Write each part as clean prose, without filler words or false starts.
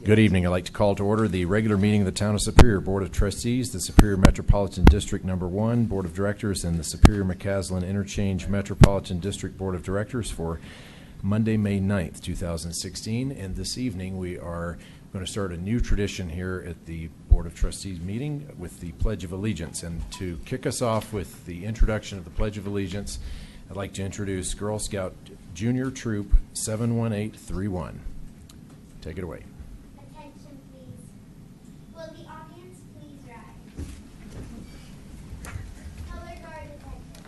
Good evening. I'd like to call to order the regular meeting of the Town of Superior Board of Trustees, the Superior Metropolitan District Number 1 Board of Directors, and the Superior McCaslin Interchange Metropolitan District Board of Directors for Monday, May 9th, 2016. And this evening we are going to start a new tradition here at the Board of Trustees meeting with the Pledge of Allegiance. And to kick us off with the introduction of the Pledge of Allegiance, I'd like to introduce Girl Scout Junior Troop 71831. Take it away. Attention, please. Will the audience please rise? Color guard attention.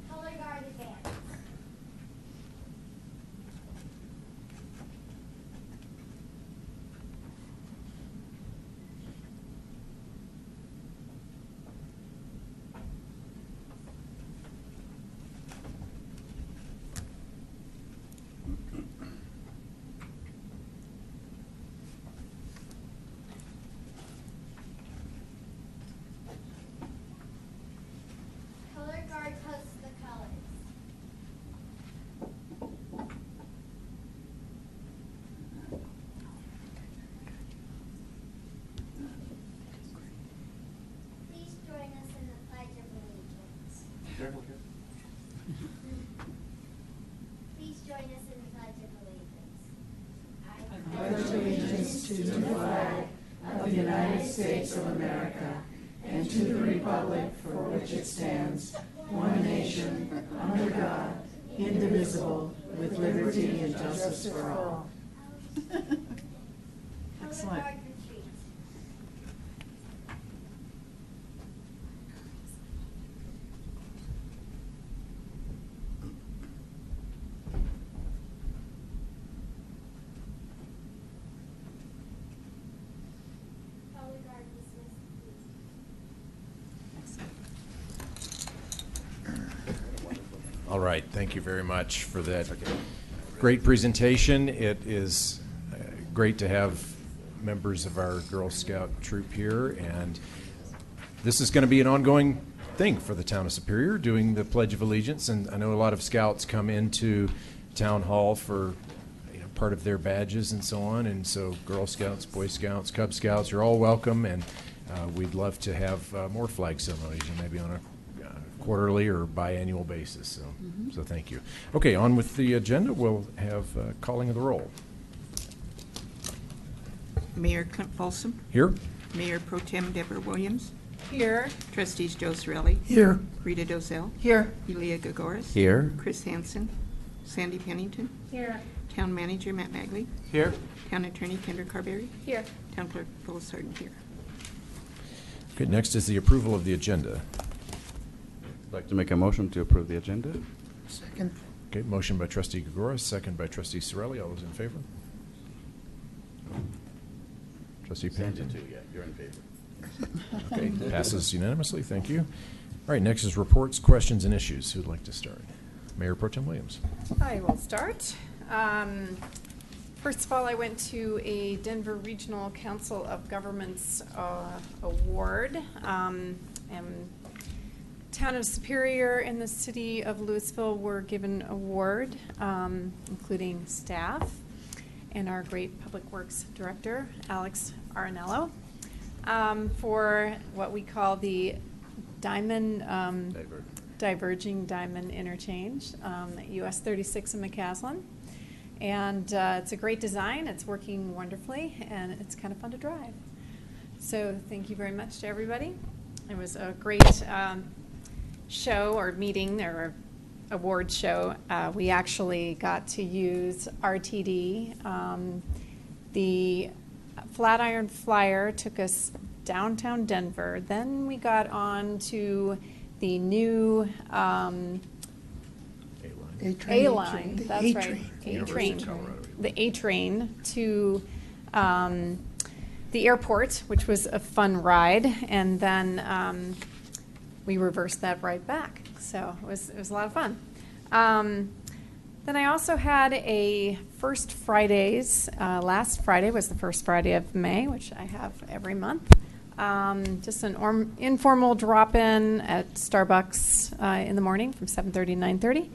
Color guard advance. Color guard posts the colors. Please join us in the Pledge of Allegiance. Please join us in the Pledge of Allegiance. I pledge allegiance to the flag of the United States of America and to the republic for which it stands, one nation, under God, indivisible, with liberty and justice for all. Excellent. Color guard retreat. Color guard dismissed, please. All right, thank you very much for that great presentation. It is great to have members of our Girl Scout troop here, and this is going to be an ongoing thing for the Town of Superior, doing the Pledge of Allegiance. And I know a lot of scouts come into Town Hall for part of their badges and so on, and so Girl Scouts, Boy Scouts, Cub Scouts, you're all welcome, and we'd love to have more flag ceremonies, maybe on a quarterly or biannual basis. So, so thank you. Okay, on with the agenda. We'll have calling of the roll. Mayor Clint Folsom. Here. Mayor Pro Tem Deborah Williams. Here. Trustees Joe Cirelli. Here. Rita Dozell. Here. Elia Gagoras. Here. Chris Hansen. Sandy Pennington. Here. Town Manager Matt Magley. Here. Town Attorney Kendra Carberry. Here. Town Clerk Phyllis Sargent here. Okay, next is the approval of the agenda. I'd like to make a motion to approve the agenda. Second. Okay, motion by Trustee Gregoris, second by Trustee Cirelli. All those in favor? Trustee Pennington? Yeah, you're in favor. Okay, passes unanimously. Thank you. All right, next is reports, questions, and issues. Who'd like to start? Mayor Pro Tem Williams. I will start. First of all, I went to a Denver Regional Council of Governments award. And Town of Superior and the City of Louisville were given an award, including staff and our great Public Works Director, Alex Arenello, for what we call the Diverging Diamond Interchange at US 36 in McCaslin. And it's a great design. It's working wonderfully, and it's kind of fun to drive. So thank you very much to everybody. It was a great show or meeting or award show. We actually got to use RTD. The Flatiron Flyer took us downtown Denver. Then we got on to the new A-Line. That's right. A-Train. The A-Train to the airport, which was a fun ride, and then we reversed that right back. So it was a lot of fun. Then I also had a First Fridays. Last Friday was the first Friday of May, which I have every month. Just an informal drop-in at Starbucks in the morning from 7:30 to 9:30.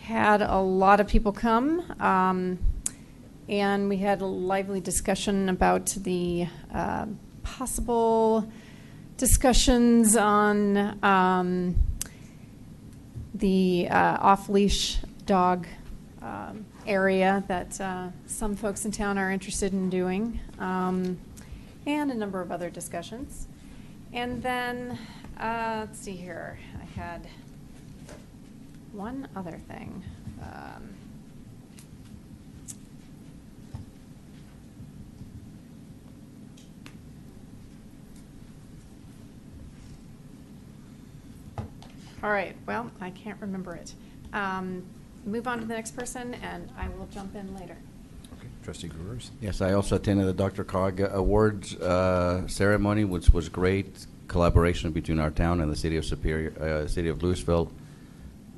had a lot of people come, and we had a lively discussion about the possible discussions on the off-leash dog area that some folks in town are interested in doing, and a number of other discussions. And then, let's see here, I had one other thing. All right, well, I can't remember it. Move on to the next person, and I will jump in later. Okay, Trustee Grewers. Yes, I also attended the Dr. Cog Awards ceremony, which was great collaboration between our town and the city of Superior, city of Louisville.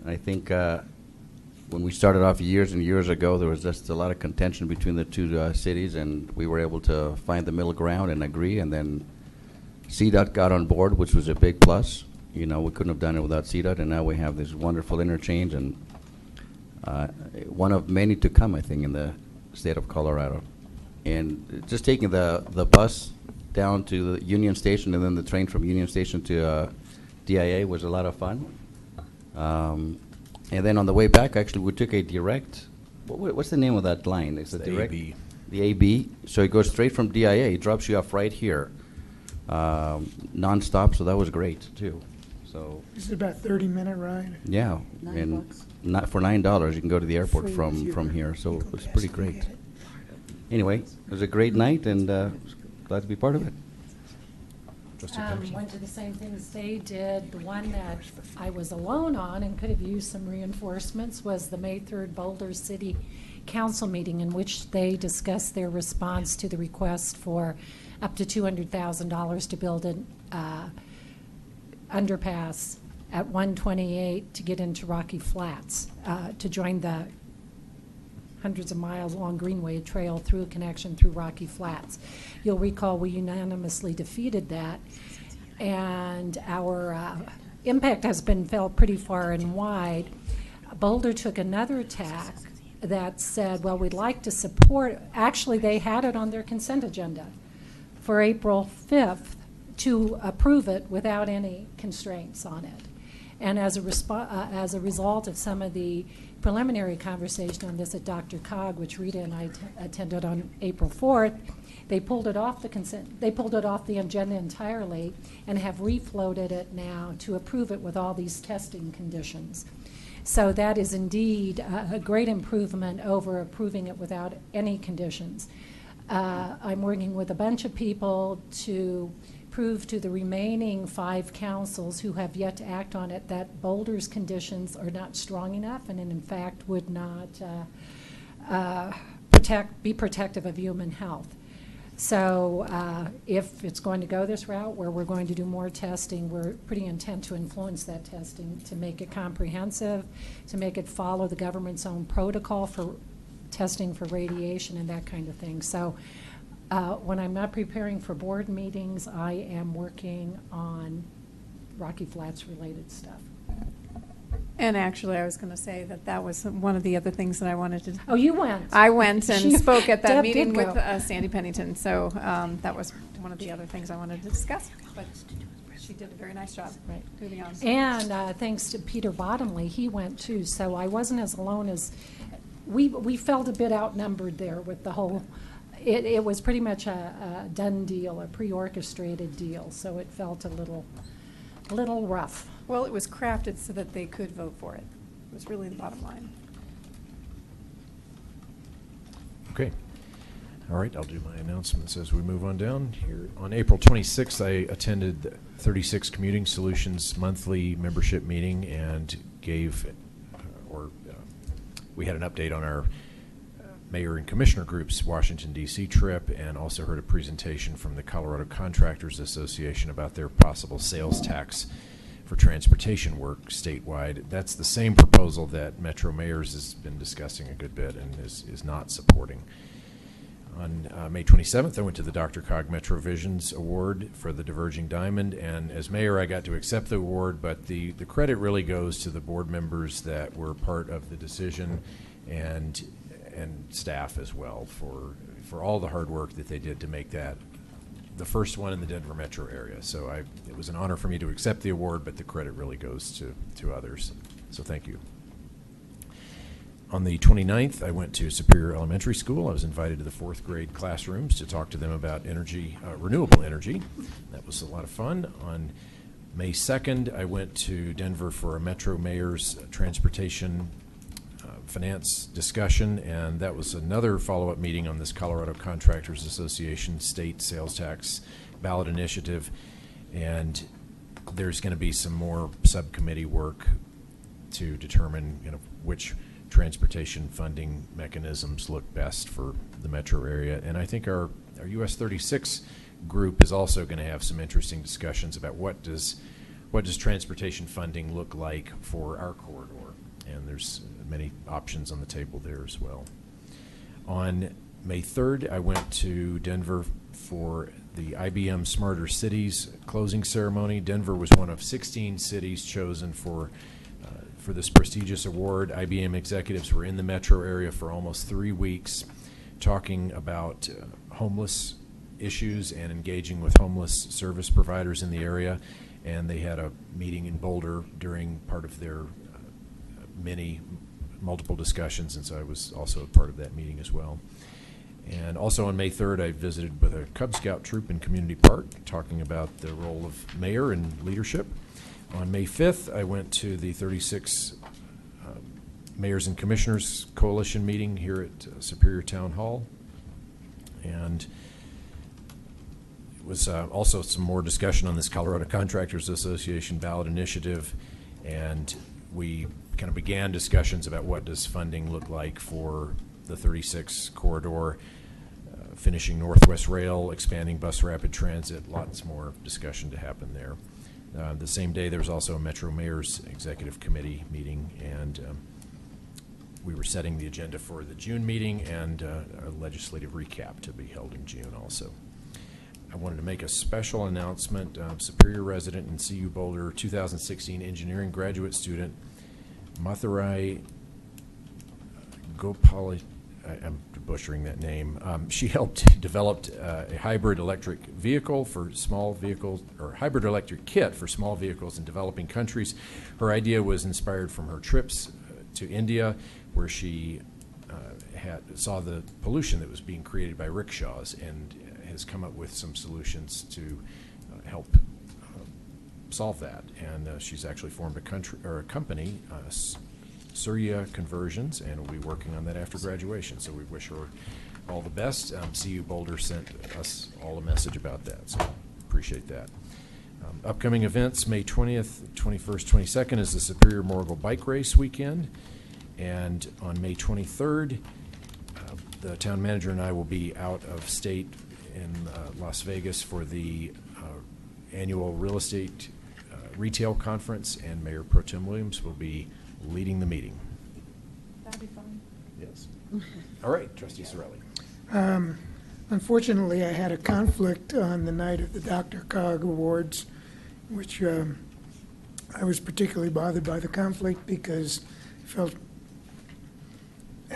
I think when we started off years and years ago, there was just a lot of contention between the two cities, and we were able to find the middle ground and agree. And then CDOT got on board, which was a big plus. You know, we couldn't have done it without CDOT, and now we have this wonderful interchange, and one of many to come, I think, in the state of Colorado. And just taking the bus down to the Union Station and then the train from Union Station to DIA was a lot of fun. And then on the way back, actually, we took a direct. What's the name of that line? Is it direct? AB. The AB. So it goes straight from DIA. It drops you off right here, nonstop. So that was great too. So It's about a 30-minute ride. yeah, and not for $9, you can go to the airport from here. So it was pretty great. Anyway, it was a great night, and glad to be part of it. Trustee Pennington. Went to the same things they did. The one that I was alone on and could have used some reinforcements was the May 3rd Boulder City Council meeting, in which they discussed their response to the request for up to $200,000 to build an underpass at 128 to get into Rocky Flats, to join the hundreds of miles long Greenway Trail through a connection through Rocky Flats. You'll recall we unanimously defeated that, and our impact has been felt pretty far and wide. Boulder took another tack that said, well, we'd like to support, actually they had it on their consent agenda for April 5th to approve it without any constraints on it. And as a result of some of the preliminary conversation on this at Dr. Cog, which Rita and I attended on April 4th, they pulled it off the consent. They pulled it off the agenda entirely and have refloated it now to approve it with all these testing conditions. So that is indeed a great improvement over approving it without any conditions. I'm working with a bunch of people to prove to the remaining 5 councils who have yet to act on it that Boulder's conditions are not strong enough and in fact would not be protective of human health. So if it's going to go this route where we're going to do more testing, we're pretty intent to influence that testing to make it comprehensive, to make it follow the government's own protocol for testing for radiation and that kind of thing. So when I'm not preparing for board meetings, I am working on Rocky Flats related stuff. And actually, I was going to say that was one of the other things that I wanted to. Oh, you went. I went and spoke at that Deb meeting did with go. Sandy Pennington, so that was one of the other things I wanted to discuss. But she did a very nice job. Right. Moving on. And thanks to Peter Bottomley, he went too. So I wasn't as alone as we felt a bit outnumbered there with the whole. It was pretty much a done deal, a pre-orchestrated deal. So it felt a little rough. Well, it was crafted so that they could vote for it. It was really the bottom line. Okay. All right, I'll do my announcements as we move on down here. On April 26th, I attended the 36 Commuting Solutions monthly membership meeting and gave, we had an update on our Mayor and Commissioner Group's Washington, D.C. trip, and also heard a presentation from the Colorado Contractors Association about their possible sales tax for transportation work statewide. That's the same proposal that Metro Mayors has been discussing a good bit and is not supporting. On May 27th, I went to the DRCOG MetroVisions Award for the Diverging Diamond, and as mayor, I got to accept the award, but the credit really goes to the board members that were part of the decision and staff as well for all the hard work that they did to make that the first one in the Denver metro area. So it was an honor for me to accept the award, but the credit really goes to others. So thank you. On the 29th, I went to Superior Elementary School. I was invited to the 4th grade classrooms to talk to them about energy, renewable energy. That was a lot of fun. On May 2nd, I went to Denver for a Metro Mayor's Transportation Finance discussion, and that was another follow-up meeting on this Colorado Contractors Association state sales tax ballot initiative. And there's going to be some more subcommittee work to determine, which transportation funding mechanisms look best for the metro area. And I think our US 36 group is also going to have some interesting discussions about what does transportation funding look like for our corridor. And there's many options on the table there as well. On May 3rd, I went to Denver for the IBM Smarter Cities closing ceremony. Denver was one of 16 cities chosen for this prestigious award. IBM executives were in the metro area for almost 3 weeks talking about homeless issues and engaging with homeless service providers in the area. And they had a meeting in Boulder during part of their multiple discussions, and so I was also a part of that meeting as well. And also on May 3rd, I visited with a Cub Scout troop in Community Park, talking about the role of mayor and leadership. On May 5th, I went to the 36 Mayors and Commissioners Coalition meeting here at Superior Town Hall. And it was also some more discussion on this Colorado Contractors Association ballot initiative. And we kind of began discussions about what does funding look like for the 36 corridor, finishing Northwest Rail, expanding bus rapid transit, lots more discussion to happen there. The same day, there was also a Metro Mayor's Executive Committee meeting, and we were setting the agenda for the June meeting and a legislative recap to be held in June also. I wanted to make a special announcement. Superior resident and CU Boulder 2016 engineering graduate student, Mathurai Gopali, I'm butchering that name. She helped develop a hybrid electric vehicle for small vehicles, or hybrid electric kit for small vehicles in developing countries. Her idea was inspired from her trips to India, where she saw the pollution that was being created by rickshaws, and has come up with some solutions to help solve that. And she's actually formed a company, Surya Conversions, and will be working on that after graduation. So we wish her all the best. CU Boulder sent us all a message about that, so appreciate that. Upcoming events, May 20th, 21st, 22nd is the Superior Morgul Bike Race weekend. And on May 23rd, the town manager and I will be out of state in Las Vegas for the annual real estate retail conference, and Mayor Pro Tem Williams will be leading the meeting. That'd be fun. Yes. All right, Trustee Sorelli. Unfortunately, I had a conflict on the night of the DRCOG Awards, which I was particularly bothered by the conflict because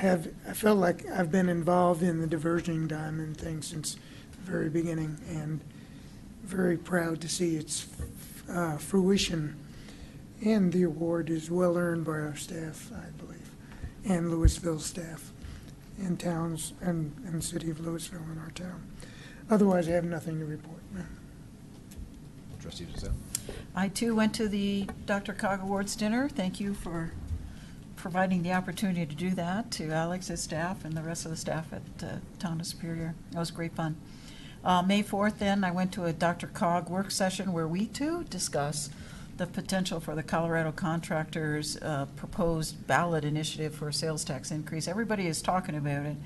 I felt like I've been involved in the Diverging Diamond thing since the very beginning, and very proud to see its fruition. And the award is well earned by our staff, I believe, and Louisville staff, and towns, and the city of Louisville in our town. Otherwise, I have nothing to report. Trustee Giselle. I too went to the DRCOG Awards dinner. Thank you for providing the opportunity to do that, to Alex's staff and the rest of the staff at Town of Superior. It was great fun. May 4th, then, I went to a DRCOG work session where we too discuss the potential for the Colorado contractors' proposed ballot initiative for a sales tax increase. Everybody is talking about it,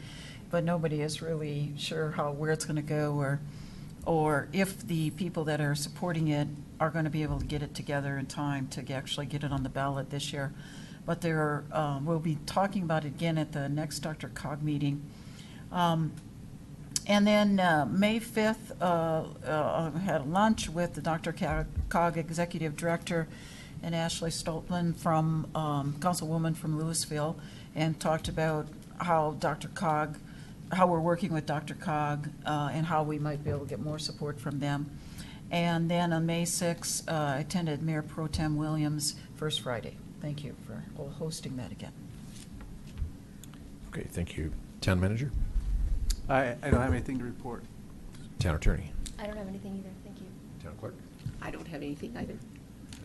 but nobody is really sure where it's going to go, or if the people that are supporting it are going to be able to get it together in time to actually get it on the ballot this year. But we'll be talking about it again at the next DRCOG meeting. And then May 5th, I had lunch with the Dr. Cog Executive Director and Ashley Stoltman from Councilwoman from Louisville, and talked about how how we're working with Dr. Cog and how we might be able to get more support from them. And then on May 6th, I attended Mayor Pro Tem Williams' First Friday. Thank you for hosting that again. Okay, thank you. Town manager? I don't have anything to report. Town attorney? I don't have anything either, thank you. Town clerk? I don't have anything either.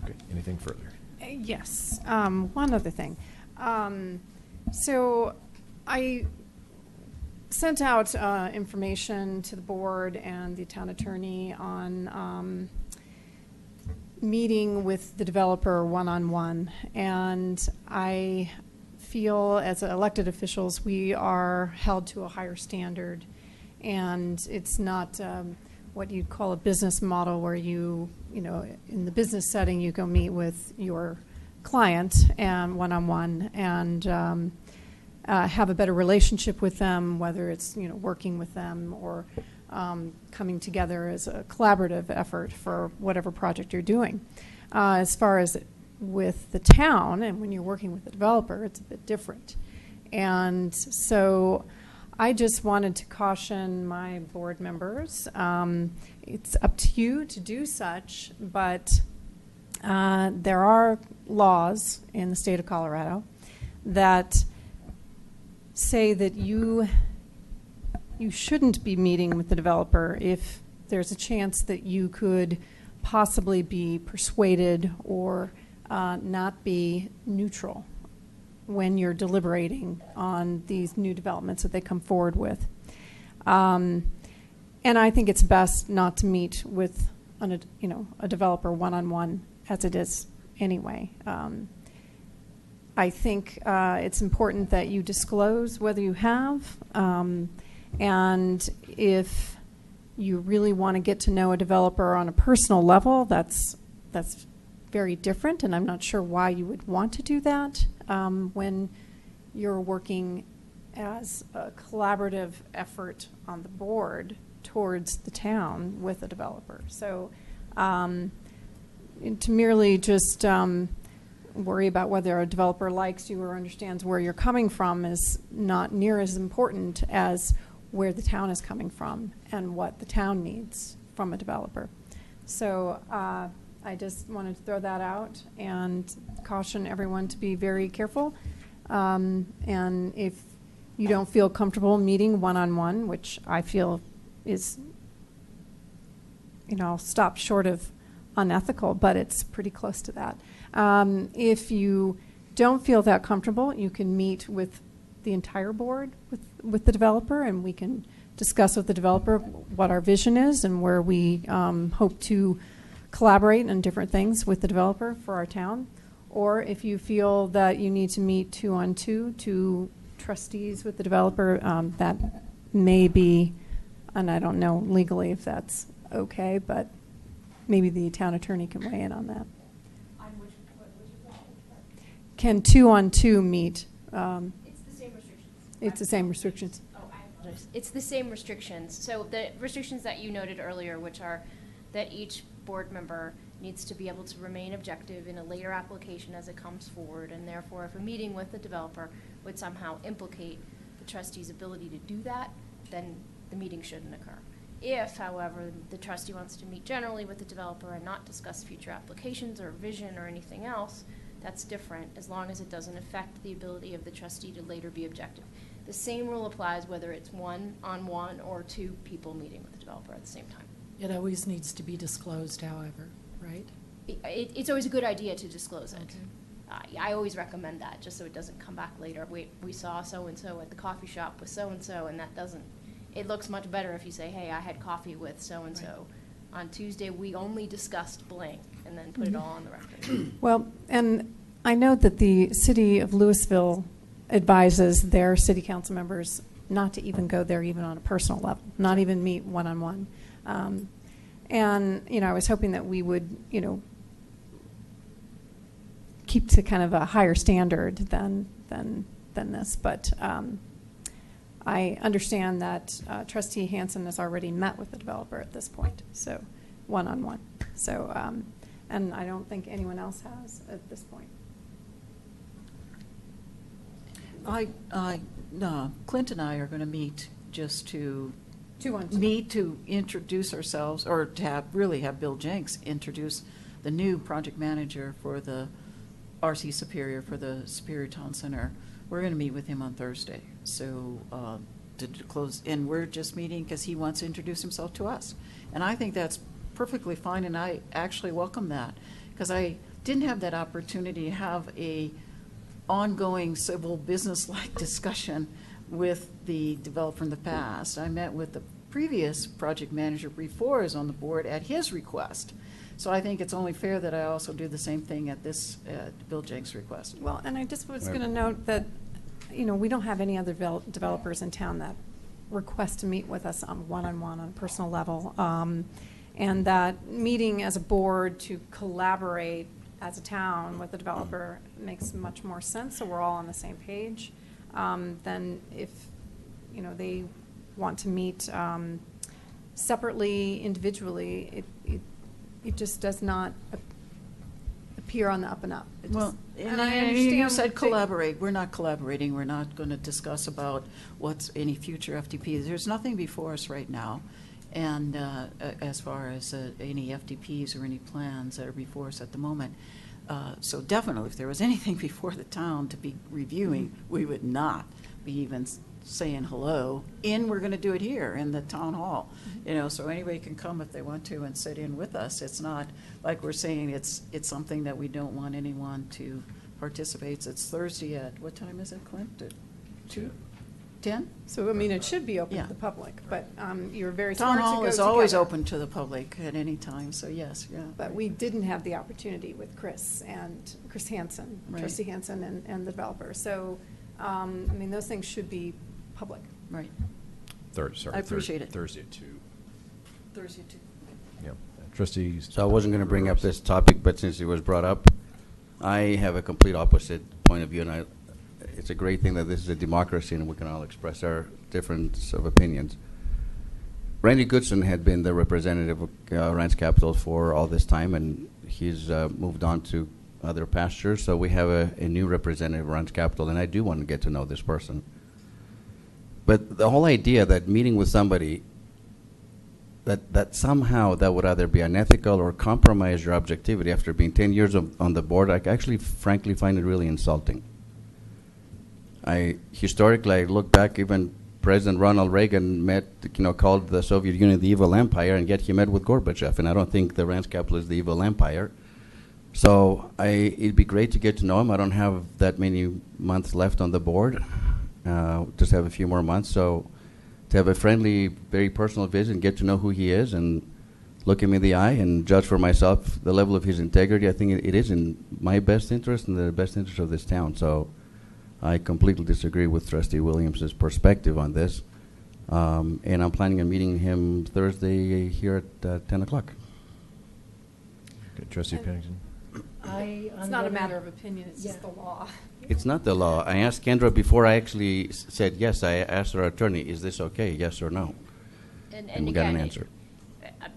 Okay, anything further? Yes, one other thing. So I sent out information to the board and the town attorney on meeting with the developer one-on-one. And I feel as elected officials we are held to a higher standard, and it's not what you'd call a business model where you know, in the business setting you go meet with your client and one-on-one and have a better relationship with them, whether it's, you know, working with them or coming together as a collaborative effort for whatever project you're doing. As far as with the town, and when you're working with the developer, it's a bit different. And so I just wanted to caution my board members. It's up to you to do such, but there are laws in the state of Colorado that say that you shouldn't be meeting with the developer if there's a chance that you could possibly be persuaded or not be neutral when you're deliberating on these new developments that they come forward with. And I think it's best not to meet with a developer one-on-one as it is anyway. I think it's important that you disclose whether you have, and if you really want to get to know a developer on a personal level, that's very different, and I'm not sure why you would want to do that when you're working as a collaborative effort on the board towards the town with a developer. So to merely just worry about whether a developer likes you or understands where you're coming from is not near as important as where the town is coming from and what the town needs from a developer. So I just wanted to throw that out and caution everyone to be very careful. And if you don't feel comfortable meeting one-on-one, which I feel is, I'll stop short of unethical, but it's pretty close to that. If you don't feel that comfortable, you can meet with the entire board with the developer, and we can discuss with the developer what our vision is and where we hope to collaborate on different things with the developer for our town. Or if you feel that you need to meet two trustees with the developer, that may be, and I don't know legally if that's okay, but maybe the town attorney can weigh in on that. Can 2-on-2 meet? It's the same restrictions. It's the same restrictions. Oh, I apologize. It's the same restrictions. So the restrictions that you noted earlier, which are that each board member needs to be able to remain objective in a later application as it comes forward, and therefore if a meeting with the developer would somehow implicate the trustee's ability to do that, then the meeting shouldn't occur. If, however, the trustee wants to meet generally with the developer and not discuss future applications or vision or anything else, that's different, as long as it doesn't affect the ability of the trustee to later be objective. The same rule applies whether it's one-on-one or two people meeting with the developer at the same time. It always needs to be disclosed, however, right? It's always a good idea to disclose it. Okay. I always recommend that, just so it doesn't come back later. We saw so-and-so at the coffee shop with so-and-so, and that doesn't, it looks much better if you say, hey, I had coffee with so-and-so. Right. On Tuesday, we only discussed blank, and then put it all on the record. Well, and I know that the city of Louisville advises their city council members not to even go there even on a personal level, not even meet one-on-one. And, I was hoping that we would, keep to kind of a higher standard than this. But I understand that Trustee Hansen has already met with the developer at this point, so one-on-one. So, and I don't think anyone else has at this point. Clint and I are going to meet just to 2-1-2. meet to introduce ourselves, or to really have Bill Jenks introduce the new project manager for the RC Superior, for the Superior Town Center. We're going to meet with him on Thursday. So to close, and we're just meeting because he wants to introduce himself to us. And I think that's perfectly fine, and I actually welcome that, because I didn't have that opportunity to have a ongoing civil business-like discussion with the developer in the past. I met with the previous project manager before I was on the board at his request. So I think it's only fair that I also do the same thing at this Bill Jenks' request. Well, and I just was going to note that, you know, we don't have any other developers in town that request to meet with us on one-on-one on a personal level. And that meeting as a board to collaborate as a town with the developer makes much more sense, so we're all on the same page, than if, you know, they want to meet separately, individually. It just does not appear on the up and up. It Well, just, and I you understand. said collaborate. We're not collaborating. We're not going to discuss about what's any future FDPs. There's nothing before us right now. And as far as any FDPs or any plans that are before us at the moment. So definitely, if there was anything before the town to be reviewing, we would not be even saying hello. We're going to do it here in the town hall. You know, so anybody can come if they want to and sit in with us. It's not like we're saying it's something that we don't want anyone to participate. It's Thursday at, what time is it, Clint? At 2? 10? So, I mean, it should be open Yeah. to the public, but you're very Town smart to hall go is always together. open to the public at any time, so yes, yeah. But we didn't have the opportunity with Chris Hansen, Right. Trustee Hansen and the developer. So, I mean, those things should be public. Right. Sorry, I appreciate it. Thursday at 2. Thursday too. Yeah. Trustees. So I wasn't going to bring up this topic, but since it was brought up, I have a complete opposite point of view, and it's a great thing that this is a democracy and we can all express our difference of opinions. Randy Goodson had been the representative of Ranch Capital for all this time, and he's moved on to other pastures. So we have a new representative of Ranch Capital, and I do want to get to know this person. But the whole idea that meeting with somebody that somehow that would either be unethical or compromise your objectivity after being 10 years on the board, I actually frankly find it really insulting. Historically, I look back, even President Ronald Reagan called the Soviet Union the evil empire, and yet he met with Gorbachev, and I don't think the Ranch Capital is the evil empire. So it'd be great to get to know him. I don't have that many months left on the board, just have a few more months. So to have a friendly, very personal visit and get to know who he is and look him in the eye and judge for myself the level of his integrity, I think it is in my best interest and the best interest of this town. So I completely disagree with Trustee Williams' perspective on this. And I'm planning on meeting him Thursday here at 10 o'clock. Okay, Trustee Pennington. It's not a matter of opinion, it's just the law. It's not the law. I asked Kendra before I actually said yes. I asked our attorney, is this okay, yes or no? And we got an answer.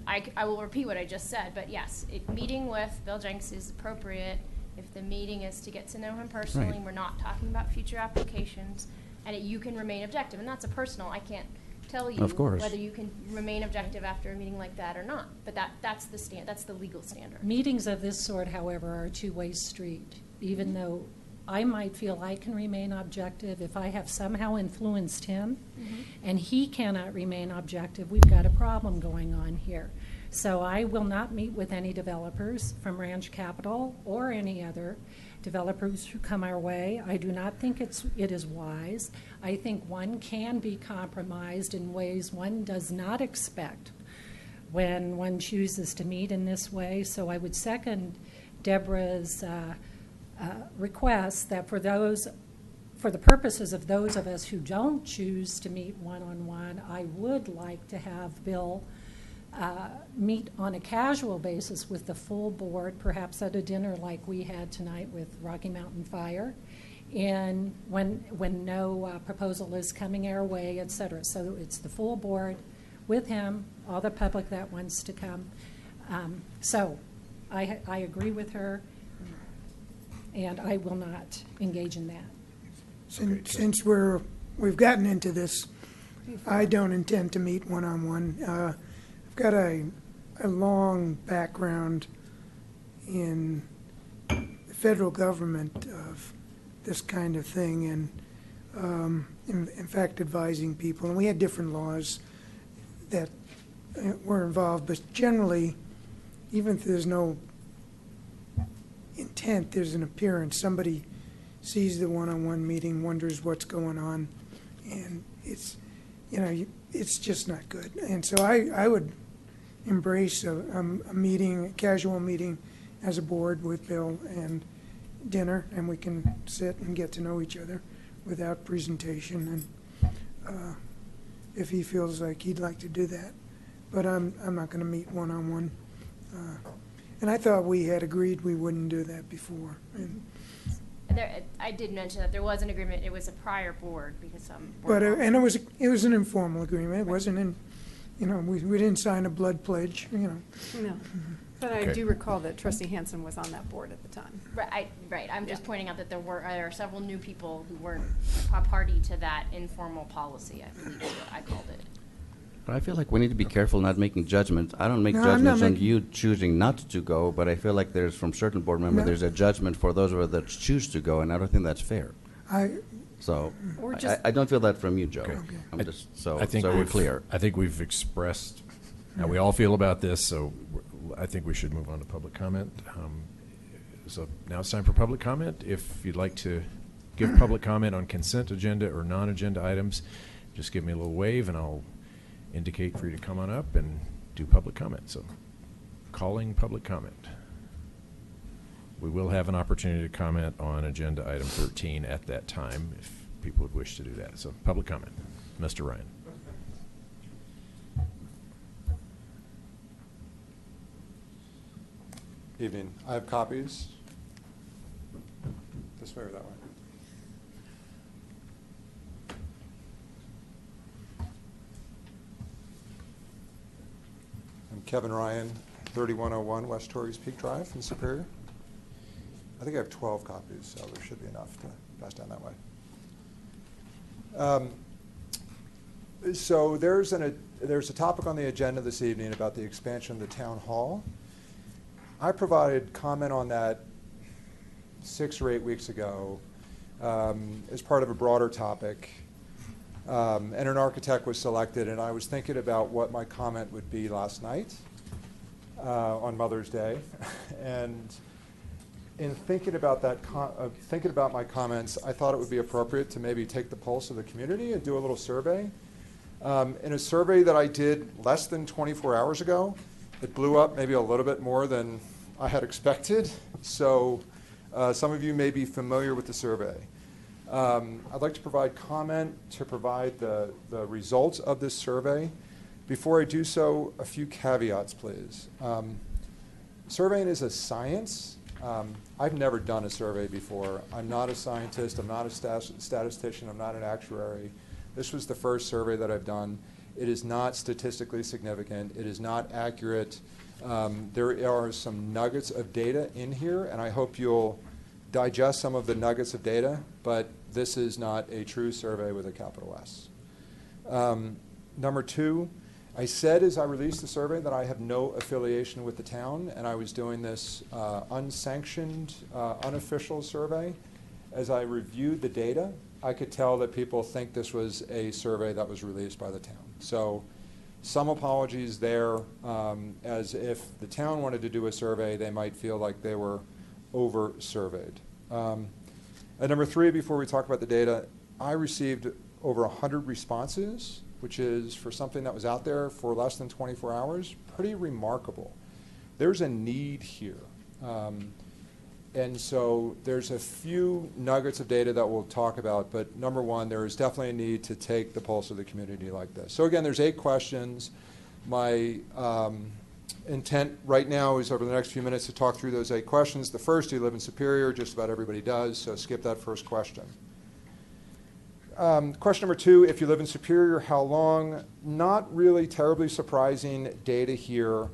I will repeat what I just said, but yes, meeting with Bill Jenks is appropriate if the meeting is to get to know him personally. Right. And we're not talking about future applications, and you can remain objective. And that's a personal. I can't tell you Of course. whether you can remain objective after a meeting like that or not. But that's the legal standard. Meetings of this sort, however, are a two-way street. Even though I might feel I can remain objective, if I have somehow influenced him and he cannot remain objective, we've got a problem going on here. So I will not meet with any developers from Ranch Capital or any other developers who come our way. I do not think it is wise. I think one can be compromised in ways one does not expect when one chooses to meet in this way. So I would second Deborah's request that for the purposes of those of us who don't choose to meet one-on-one, I would like to have Bill meet on a casual basis with the full board, perhaps at a dinner like we had tonight with Rocky Mountain Fire, and when no proposal is coming our way, et cetera. So it's the full board with him, all the public that wants to come. So I agree with her, and I will not engage in that. Since we've gotten into this, I don't intend to meet one-on-one. I've got a long background in the federal government of this kind of thing, and in fact advising people. And we had different laws that were involved, but generally, even if there's no intent, there's an appearance. Somebody sees the one-on-one meeting, wonders what's going on, and it's, it's just not good. And so I would embrace a meeting, a casual meeting as a board with Bill and dinner, and we can sit and get to know each other without presentation, and if he feels like he'd like to do that. But I'm not going to meet one-on-one. And I thought we had agreed we wouldn't do that before. And I did mention that there was an agreement. It was a prior board because some. But and it was an informal agreement. It wasn't in, we didn't sign a blood pledge. No. But I Okay. do recall that Trustee Hansen was on that board at the time. Right. I'm just pointing out that there are several new people who weren't a party to that informal policy, I believe is what I called it. But I feel like we need to be careful not making judgments. I don't make No, I'm not judgments on making- you choosing not to go, but I feel like there's, from certain board members, No. there's a judgment for those of us that choose to go, and I don't think that's fair. So, Or just- I don't feel that from you, Joe. Okay. I'm just, so I think we're we've- clear. I think we've expressed how we all feel about this, so I think we should move on to public comment. So now it's time for public comment. If you'd like to give public comment on consent agenda or non-agenda items, just give me a little wave and I'll indicate for you to come on up and do public comment. So calling public comment. We will have an opportunity to comment on agenda item 13 at that time if people would wish to do that. So public comment. Mr. Ryan. Evening. I have copies. This way or that way? I'm Kevin Ryan, 3101 West Torrey's Peak Drive in Superior. I think I have 12 copies, so there should be enough to pass down that way. So there's a topic on the agenda this evening about the expansion of the town hall. I provided comment on that 6 or 8 weeks ago as part of a broader topic. And an architect was selected, and I was thinking about what my comment would be last night on Mother's Day. And in thinking about that, thinking about my comments, I thought it would be appropriate to maybe take the pulse of the community and do a little survey. In a survey that I did less than 24 hours ago, it blew up maybe a little bit more than I had expected. So some of you may be familiar with the survey. I'd like to provide comment to provide the results of this survey. Before I do so, a few caveats, please. Surveying is a science. I've never done a survey before. I'm not a scientist. I'm not a statistician. I'm not an actuary. This was the first survey that I've done. It is not statistically significant. It is not accurate. There are some nuggets of data in here, and I hope you'll digest some of the nuggets of data, but this is not a true survey with a capital S. Number two, I said as I released the survey that I have no affiliation with the town, and I was doing this unsanctioned, unofficial survey. As I reviewed the data, I could tell that people think this was a survey that was released by the town. So some apologies there, as if the town wanted to do a survey, they might feel like they were over-surveyed. At number three, before we talk about the data, I received over 100 responses, which is, for something that was out there for less than 24 hours, pretty remarkable. There's a need here. And so there's a few nuggets of data that we'll talk about, but number one, there is definitely a need to take the pulse of the community like this. So again, there's 8 questions. My Intent right now is over the next few minutes to talk through those 8 questions. The first, do you live in Superior? Just about everybody does, so skip that first question. Question number 2, if you live in Superior, how long? Not really terribly surprising data here,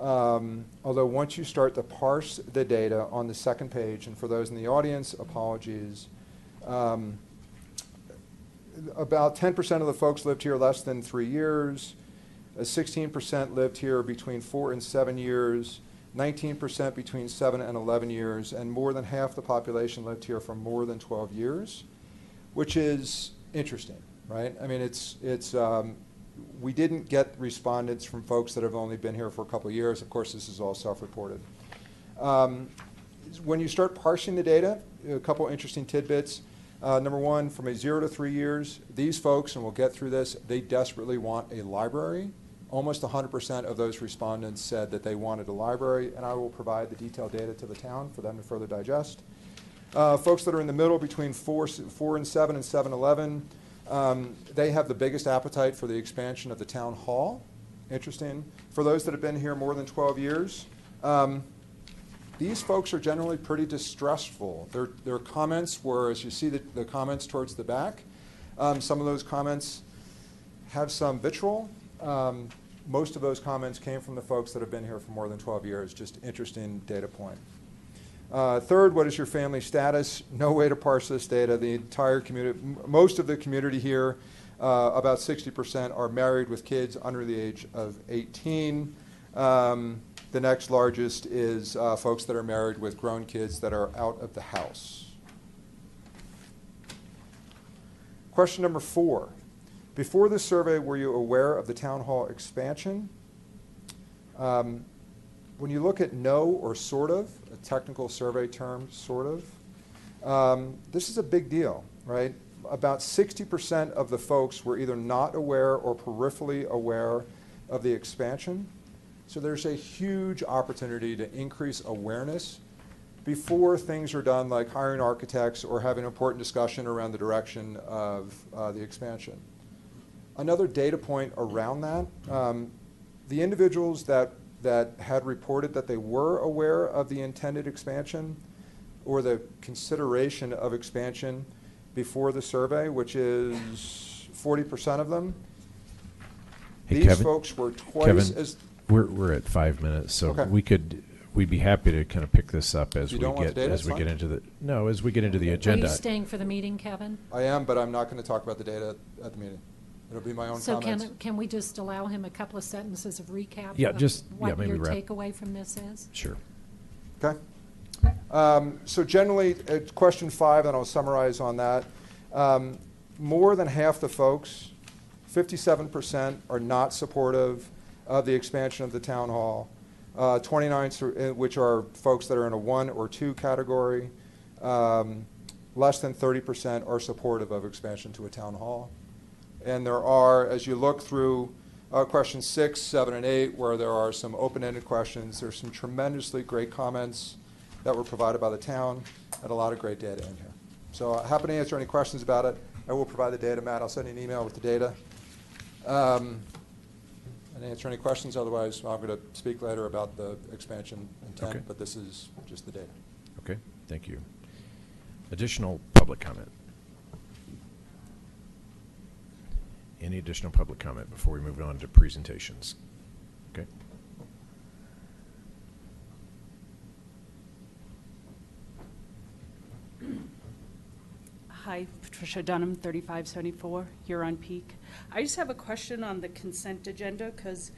although once you start to parse the data on the second page, and for those in the audience, apologies, about 10% of the folks lived here less than 3 years, 16% lived here between 4 and 7 years, 19% between 7 and 11 years, and more than half the population lived here for more than 12 years, which is interesting, right? I mean, we didn't get respondents from folks that have only been here for a couple of years. Of course, this is all self-reported. When you start parsing the data, a couple interesting tidbits. Number 1, from a 0 to 3 years, these folks, and we'll get through this, they desperately want a library. Almost 100% of those respondents said that they wanted a library, and I will provide the detailed data to the town for them to further digest. Folks that are in the middle between 4 and 7 and 7, 11, they have the biggest appetite for the expansion of the town hall. Interesting. For those that have been here more than 12 years, these folks are generally pretty distrustful. Their comments were, as you see the comments towards the back, some of those comments have some vitriol. Most of those comments came from the folks that have been here for more than 12 years. Just interesting data point. Third, what is your family status? No way to parse this data. The entire community, most of the community here, about 60% are married with kids under the age of 18. The next largest is folks that are married with grown kids that are out of the house. Question number 4. Before this survey, were you aware of the town hall expansion? When you look at no or sort of, a technical survey term, sort of, this is a big deal, right? About 60% of the folks were either not aware or peripherally aware of the expansion. So there's a huge opportunity to increase awareness before things are done, like hiring architects or having an important discussion around the direction of the expansion. Another data point around that, the individuals that had reported that they were aware of the intended expansion or the consideration of expansion before the survey, which is 40% of them. Hey, These Kevin, folks were twice as... We're at 5 minutes, so Okay. we'd be happy to kind of pick this up as You we don't want get the data? as we It's get fine. into the Are agenda. you staying for the meeting, Kevin? I am, but I'm not going to talk about the data at the meeting. It'll be my own So comments. can we just allow him a couple of sentences of recap? Yeah, of maybe your wrap. takeaway from this is? Sure. Okay. So generally, question 5, and I'll summarize on that. More than half the folks, 57%, are not supportive of the expansion of the town hall. 29, which are folks that are in a 1 or 2 category. Less than 30% are supportive of expansion to a town hall. And there are, as you look through questions 6, 7, and 8, where there are some open-ended questions, there's some tremendously great comments that were provided by the town and a lot of great data in here. So happy to answer any questions about it. I will provide the data, Matt. I'll send you an email with the data. And answer any questions. Otherwise, I'm going to speak later about the expansion intent, Okay. but this is just the data. Okay, thank you. Additional public comment? Any additional public comment before we move on to presentations? Okay. Hi, Patricia Dunham, 3574, you're on Peak. I just have a question on the consent agenda because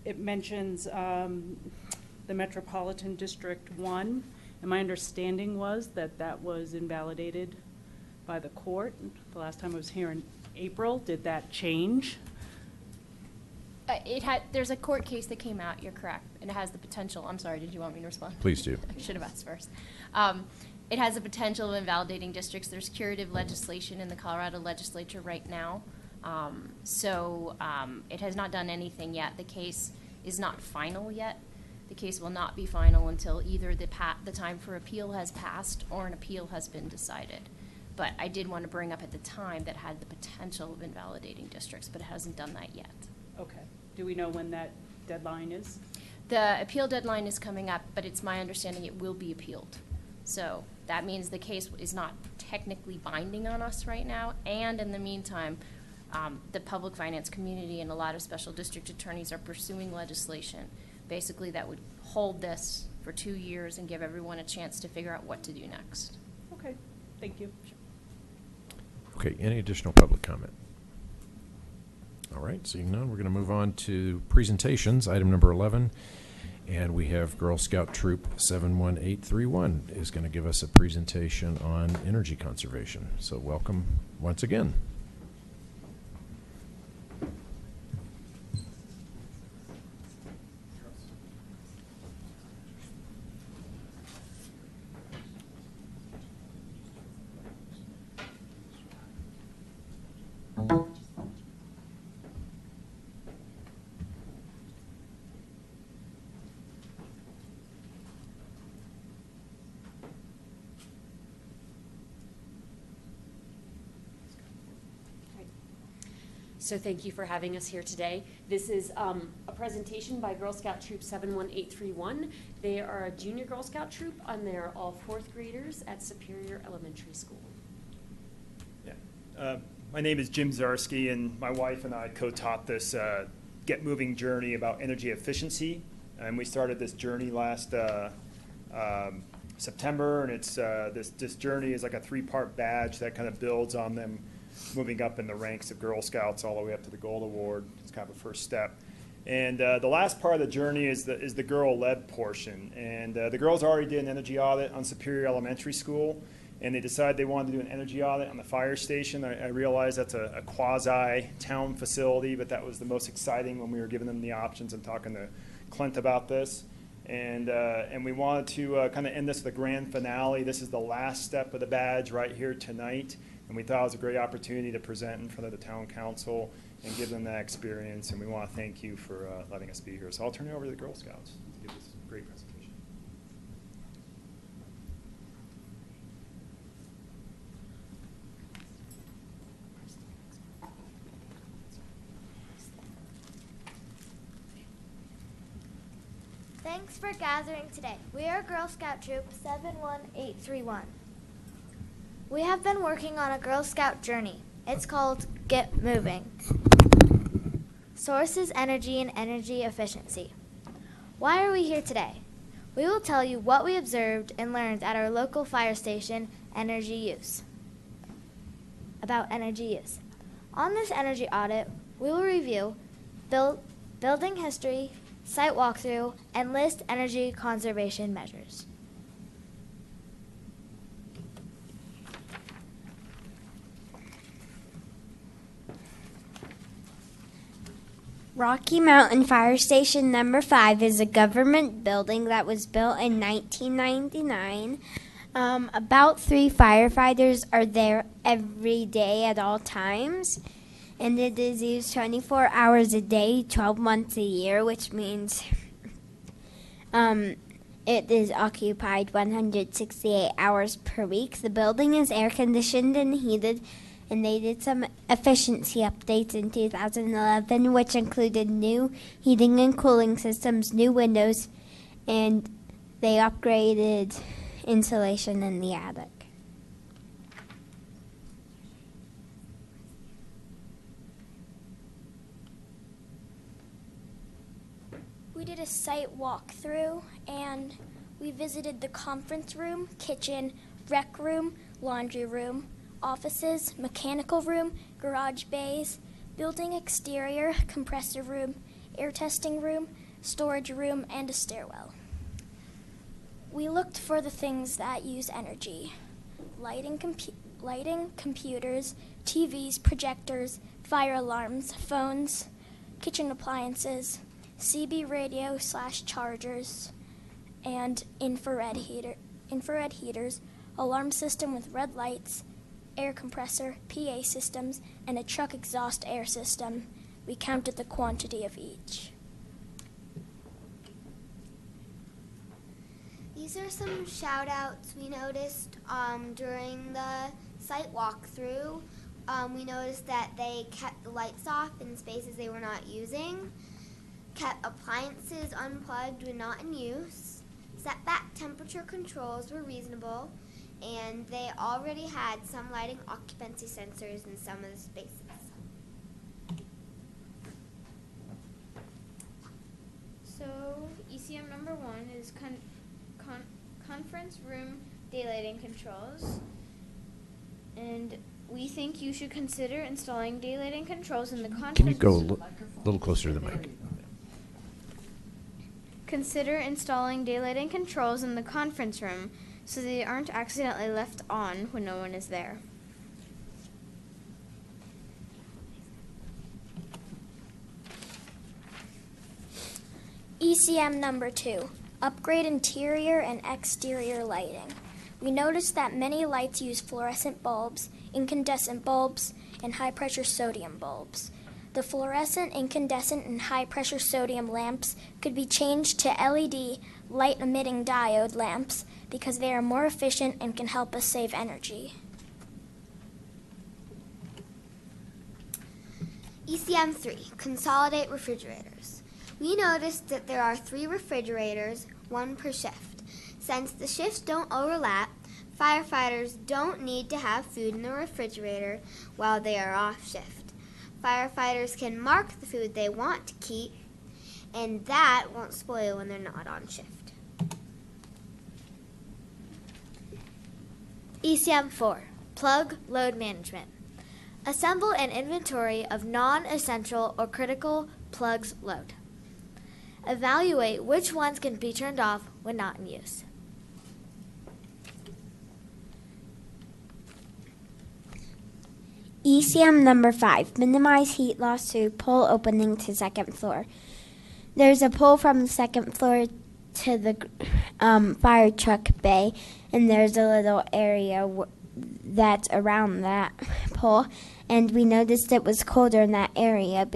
it mentions the Metropolitan District 1, and my understanding was that that was invalidated by the court. The last time I was here in April, did that change? There's a court case that came out, you're correct, and it has the potential, I'm sorry, did you want me to respond? Please do. I should have asked first. It has the potential of invalidating districts. There's curative legislation in the Colorado legislature right now. It has not done anything yet. The case is not final yet. The case will not be final until either the time for appeal has passed or an appeal has been decided. But I did want to bring up at the time that had the potential of invalidating districts, but it hasn't done that yet. Okay. Do we know when that deadline is? The appeal deadline is coming up, but it's my understanding it will be appealed. So that means the case is not technically binding on us right now, and in the meantime, the public finance community and a lot of special district attorneys are pursuing legislation, basically that would hold this for 2 years and give everyone a chance to figure out what to do next. Okay, thank you. Okay, any additional public comment? All right, seeing none, we're going to move on to presentations, item number 11. And we have Girl Scout Troop 71831 is going to give us a presentation on energy conservation. So welcome once again. So thank you for having us here today. This is a presentation by Girl Scout Troop 71831. They are a junior Girl Scout troop, and they're all 4th graders at Superior Elementary School. Yeah. My name is Jim Zarsky, and my wife and I co-taught this Get Moving journey about energy efficiency. And we started this journey last September, and it's this journey is like a 3-part badge that kind of builds on them moving up in the ranks of Girl Scouts all the way up to the Gold Award. It's kind of a first step. And the last part of the journey is the girl-led portion. And the girls already did an energy audit on Superior Elementary School, and they decided they wanted to do an energy audit on the fire station. I realize that's a quasi-town facility, but that was the most exciting when we were giving them the options and talking to Clint about this. And we wanted to kind of end this with a grand finale. This is the last step of the badge right here tonight. And we thought it was a great opportunity to present in front of the town council and give them that experience. And we want to thank you for letting us be here. So I'll turn it over to the Girl Scouts to give this great presentation. Thanks for gathering today. We are Girl Scout Troop 71831. We have been working on a Girl Scout journey. It's called Get Moving. Sources, energy, and energy efficiency. Why are we here today? We will tell you what we observed and learned at our local fire station, energy use. About energy use. On this energy audit, we will review building history, site walkthrough, and list energy conservation measures. Rocky Mountain Fire Station Number 5 is a government building that was built in 1999. About 3 firefighters are there every day at all times, and it is used 24 hours a day, 12 months a year, which means it is occupied 168 hours per week. The building is air conditioned and heated, and they did some efficiency updates in 2011, which included new heating and cooling systems, new windows, and they upgraded insulation in the attic. We did a site walkthrough, and we visited the conference room, kitchen, rec room, laundry room, offices, mechanical room, garage bays, building exterior, compressor room, air testing room, storage room, and a stairwell. We looked for the things that use energy: lighting, computers, TVs, projectors, fire alarms, phones, kitchen appliances, CB radio / chargers, and infrared heaters, alarm system with red lights, air compressor, PA systems, and a truck exhaust air system. We counted the quantity of each. These are some shout outs we noticed during the site walkthrough. We noticed that they kept the lights off in spaces they were not using. kept appliances unplugged when not in use, setback temperature controls were reasonable, and they already had some lighting occupancy sensors in some of the spaces. So ECM number 1 is conference room daylighting controls. And we think you should consider installing daylighting controls in the conference. Can you go a little closer to the mic? Consider installing daylighting controls in the conference room so they aren't accidentally left on when no one is there. ECM number 2, upgrade interior and exterior lighting. We noticed that many lights use fluorescent bulbs, incandescent bulbs, and high-pressure sodium bulbs. The fluorescent, incandescent, and high-pressure sodium lamps could be changed to LED light-emitting diode lamps because they are more efficient and can help us save energy. ECM 3, consolidate refrigerators. We noticed that there are 3 refrigerators, 1 per shift. Since the shifts don't overlap, firefighters don't need to have food in the refrigerator while they are off shift. Firefighters can mark the food they want to keep, and that won't spoil when they're not on shift. ECM 4, plug load management. Assemble an inventory of non-essential or critical plugs load. Evaluate which ones can be turned off when not in use. ECM number 5, minimize heat loss through pole opening to second floor. There's a pole from the second floor to the fire truck bay, and there's a little area that's around that pole, and we noticed it was colder in that area,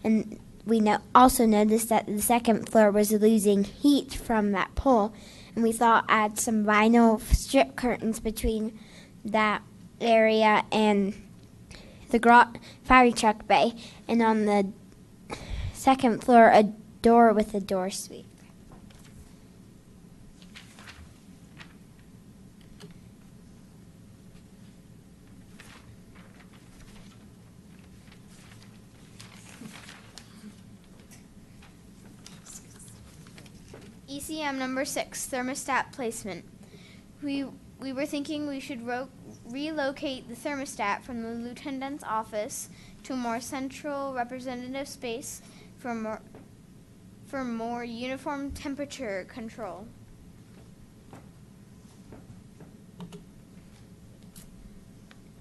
and we also noticed that the second floor was losing heat from that pole, and we thought add some vinyl strip curtains between that area and the fire truck bay, and on the second floor a door with a door sweep. ECM number 6, thermostat placement. We were thinking we should relocate the thermostat from the lieutenant's office to a more central representative space for more uniform temperature control.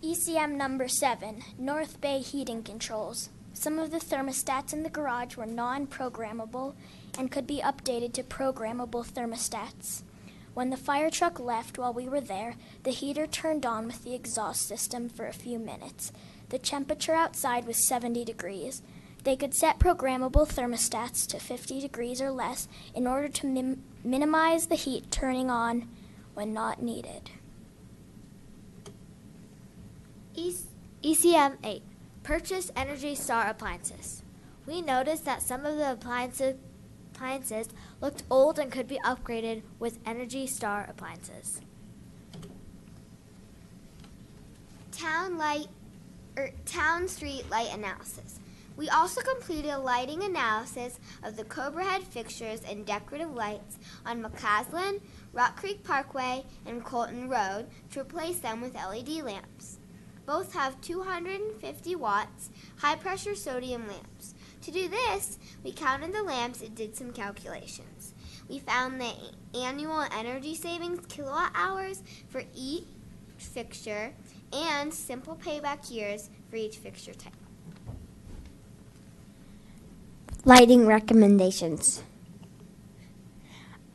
ECM number 7, North Bay heating controls. Some of the thermostats in the garage were non-programmable and could be updated to programmable thermostats. When the fire truck left while we were there, the heater turned on with the exhaust system for a few minutes. The temperature outside was 70 degrees. They could set programmable thermostats to 50 degrees or less in order to minimize the heat turning on when not needed. ECM 8, purchase Energy Star appliances. We noticed that some of the appliances looked old and could be upgraded with Energy Star appliances. Town street light analysis. We also completed a lighting analysis of the Cobra Head fixtures and decorative lights on McCaslin, Rock Creek Parkway, and Colton Road to replace them with LED lamps. Both have 250 watts high-pressure sodium lamps. To do this, we counted the lamps and did some calculations. We found the annual energy savings kilowatt hours for each fixture and simple payback years for each fixture type. Lighting recommendations.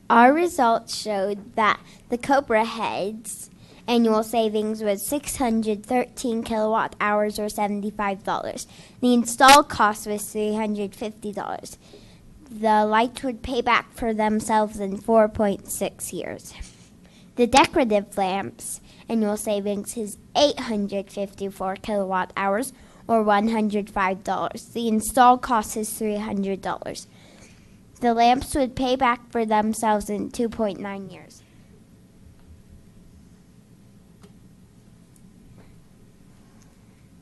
Our results showed that the Cobra Head's annual savings was 613 kilowatt hours or $75. The install cost was $350. The lights would pay back for themselves in 4.6 years. The decorative lamps annual savings is 854 kilowatt hours or $105. The install cost is $300. The lamps would pay back for themselves in 2.9 years.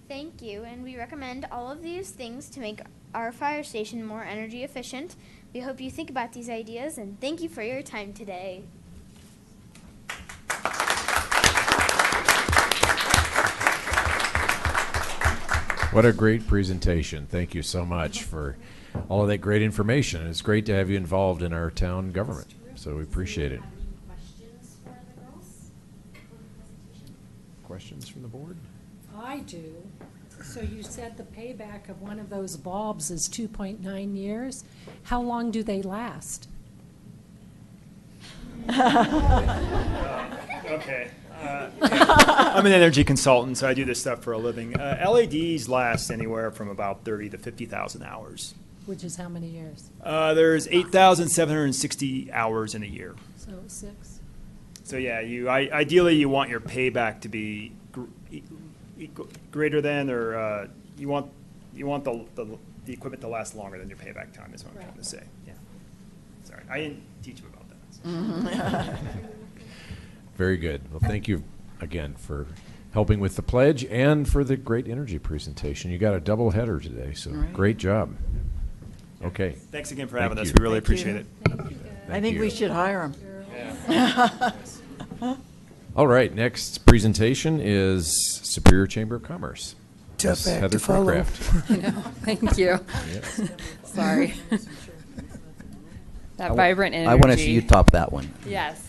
Thank you, and we recommend all of these things to make our fire station more energy efficient. We hope you think about these ideas, and thank you for your time today. What a great presentation. Thank you so much for all of that great information. It's great to have you involved in our town government, so we appreciate it. Questions for the girls? Questions from the board? I do. So you said the payback of one of those bulbs is 2.9 years. How long do they last? Okay. I'm an energy consultant, so I do this stuff for a living. LEDs last anywhere from about 30 to 50,000 hours. Which is how many years? There's 8,760 hours in a year. So 6. So yeah, ideally you want your payback to be greater than, or you want the equipment to last longer than your payback time. Is what I'm trying to say. Yeah. Sorry, I didn't teach you about that. So. Very good. Well, thank you again for helping with the pledge and for the great energy presentation. You got a double header today, so great job. Okay. Thanks again for having us. We really appreciate it. I think we should hire him. Yeah. All right, next presentation is Superior Chamber of Commerce. Tough Ms. act Heather to follow. Craycraft. I know. Thank you. Yes. Sorry. That vibrant energy. I want to see you top that one. Yes.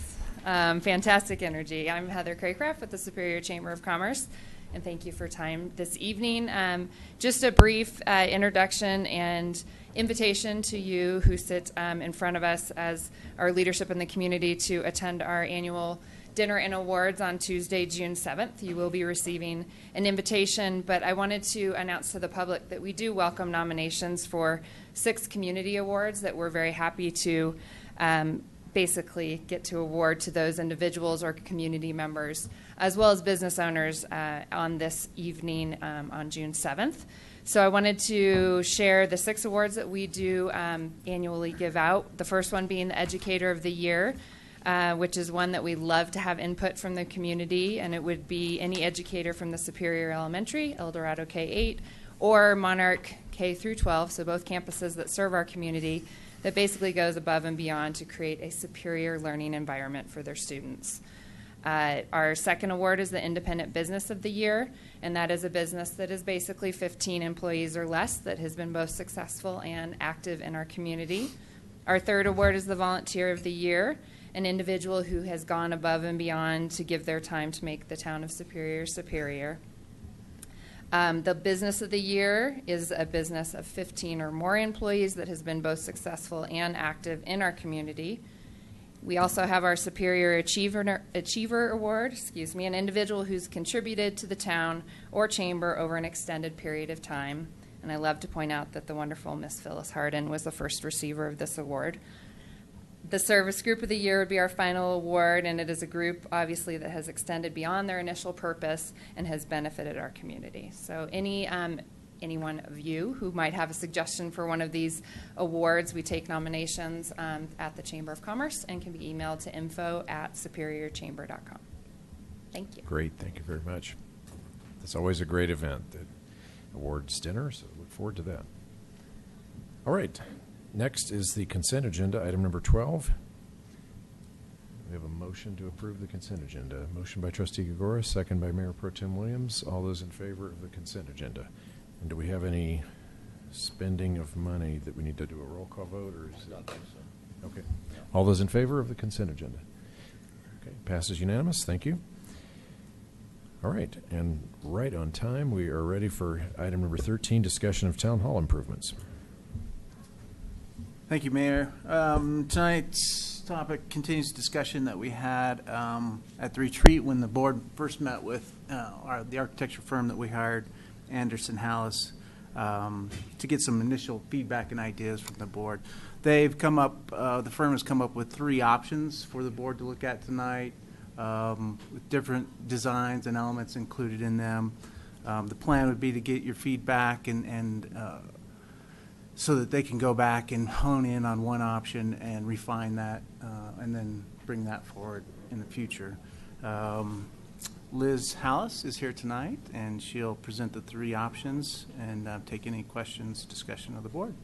Fantastic energy. I'm Heather Craycraft with the Superior Chamber of Commerce, and thank you for your time this evening. Just a brief introduction and invitation to you who sit in front of us as our leadership in the community to attend our annual dinner and awards on Tuesday, June 7th. You will be receiving an invitation, but I wanted to announce to the public that we do welcome nominations for 6 community awards that we're very happy to basically get to award to those individuals or community members, as well as business owners on this evening on June 7th. So I wanted to share the 6 awards that we do annually give out. The first one being the Educator of the Year, which is one that we love to have input from the community, and it would be any educator from the Superior Elementary, El Dorado K-8, or Monarch K through 12, so both campuses that serve our community, that basically goes above and beyond to create a superior learning environment for their students. Our second award is the Independent Business of the Year, and that is a business that is basically 15 employees or less that has been both successful and active in our community. Our third award is the Volunteer of the Year, an individual who has gone above and beyond to give their time to make the town of Superior superior. The Business of the Year is a business of 15 or more employees that has been both successful and active in our community. We also have our Superior Achiever Award, an individual who's contributed to the town or chamber over an extended period of time. And I love to point out that the wonderful Miss Phyllis Harden was the first receiver of this award. The Service Group of the Year would be our final award, and it is a group, obviously, that has extended beyond their initial purpose and has benefited our community. So any one of you who might have a suggestion for one of these awards, we take nominations at the Chamber of Commerce and can be emailed to info@superiorchamber.com. Thank you. Great, thank you very much. It's always a great event, the awards dinner, so look forward to that. All right, next is the consent agenda, item number 12. We have a motion to approve the consent agenda. Motion by Trustee Gagora, second by Mayor Pro Tem Williams. All those in favor of the consent agenda? And do we have any spending of money that we need to do a roll call vote, or is it? Okay. All those in favor of the consent agenda? Okay, passes unanimous. Thank you. All right, and right on time, we are ready for item number 13, discussion of town hall improvements. Thank you, Mayor. Tonight's topic continues discussion that we had at the retreat when the board first met with the architecture firm that we hired, Anderson Hallis, to get some initial feedback and ideas from the board. They've come up, the firm has come up with 3 options for the board to look at tonight, with different designs and elements included in them. The plan would be to get your feedback and so that they can go back and hone in on one option and refine that, and then bring that forward in the future. Liz Hallis is here tonight, and she'll present the 3 options and take any questions, discussion of the board.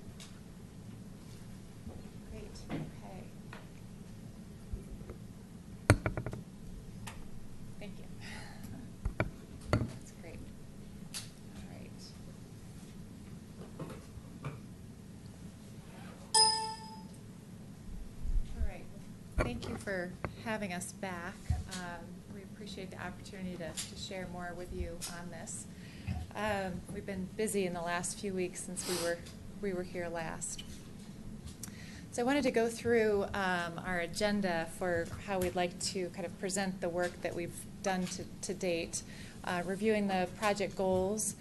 Great. Okay. Thank you. That's great. All right. All right. Thank you for having us back. We appreciate the opportunity to share more with you on this. We've been busy in the last few weeks since we were here last. So I wanted to go through our agenda for how we'd like to kind of present the work that we've done to date, reviewing the project goals,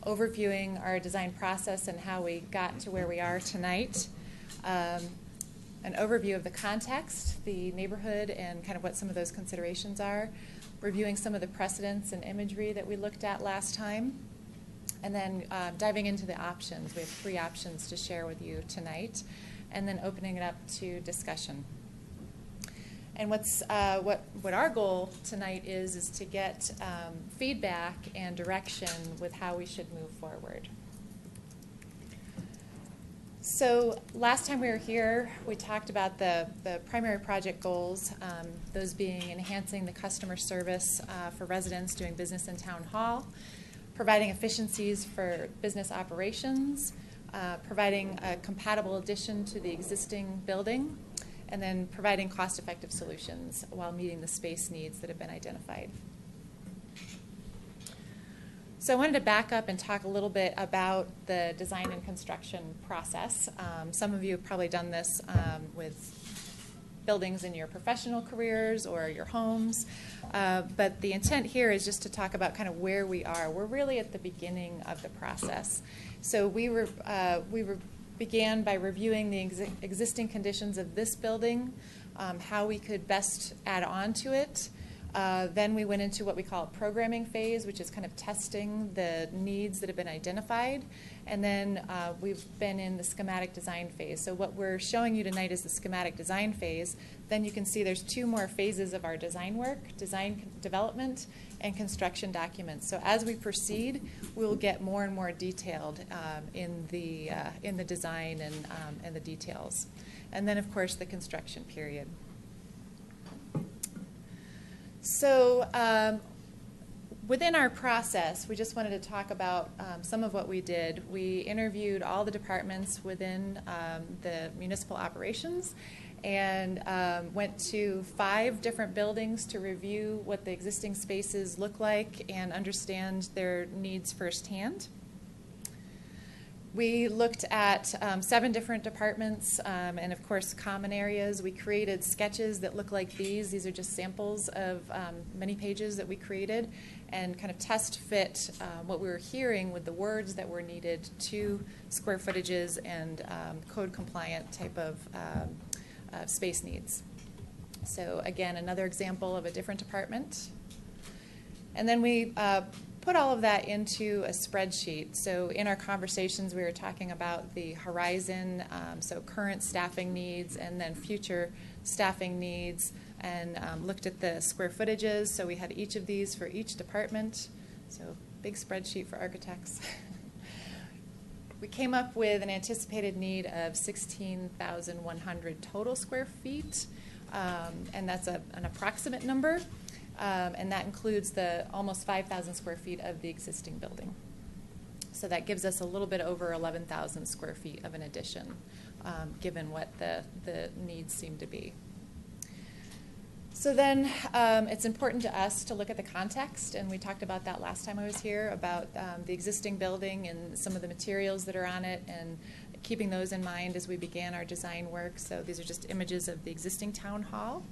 overviewing our design process and how we got to where we are tonight, an overview of the context, the neighborhood, and kind of what some of those considerations are, reviewing some of the precedents and imagery that we looked at last time, and then diving into the options. We have 3 options to share with you tonight, and then opening it up to discussion. And what our goal tonight is to get feedback and direction with how we should move forward. So last time we were here, we talked about the primary project goals, those being enhancing the customer service for residents doing business in Town Hall, providing efficiencies for business operations, providing a compatible addition to the existing building, and then providing cost-effective solutions while meeting the space needs that have been identified. So I wanted to back up and talk a little bit about the design and construction process. Some of you have probably done this with buildings in your professional careers or your homes. But the intent here is just to talk about kind of where we are. We're really at the beginning of the process. So we began by reviewing the existing conditions of this building, how we could best add on to it. Then we went into what we call a programming phase, which is kind of testing the needs that have been identified. And then we've been in the schematic design phase. So what we're showing you tonight is the schematic design phase. Then you can see there's 2 more phases of our design work, design development and construction documents. So as we proceed, we'll get more and more detailed in the design and the details. And then, of course, the construction period. So within our process, we just wanted to talk about some of what we did. We interviewed all the departments within the municipal operations and went to 5 different buildings to review what the existing spaces look like and understand their needs firsthand. We looked at 7 different departments and, of course, common areas. We created sketches that look like these. These are just samples of many pages that we created and kind of test fit what we were hearing with the words that were needed to square footages and code-compliant type of space needs. So, again, another example of a different department. And then we put all of that into a spreadsheet. So in our conversations, we were talking about the horizon, so current staffing needs and then future staffing needs, and looked at the square footages. So we had each of these for each department. So big spreadsheet for architects. We came up with an anticipated need of 16,100 total square feet, and that's an approximate number. And that includes the almost 5,000 square feet of the existing building. So that gives us a little bit over 11,000 square feet of an addition, given what the needs seem to be. So then it's important to us to look at the context, and we talked about that last time I was here, about the existing building and some of the materials that are on it, and keeping those in mind as we began our design work. So these are just images of the existing town hall.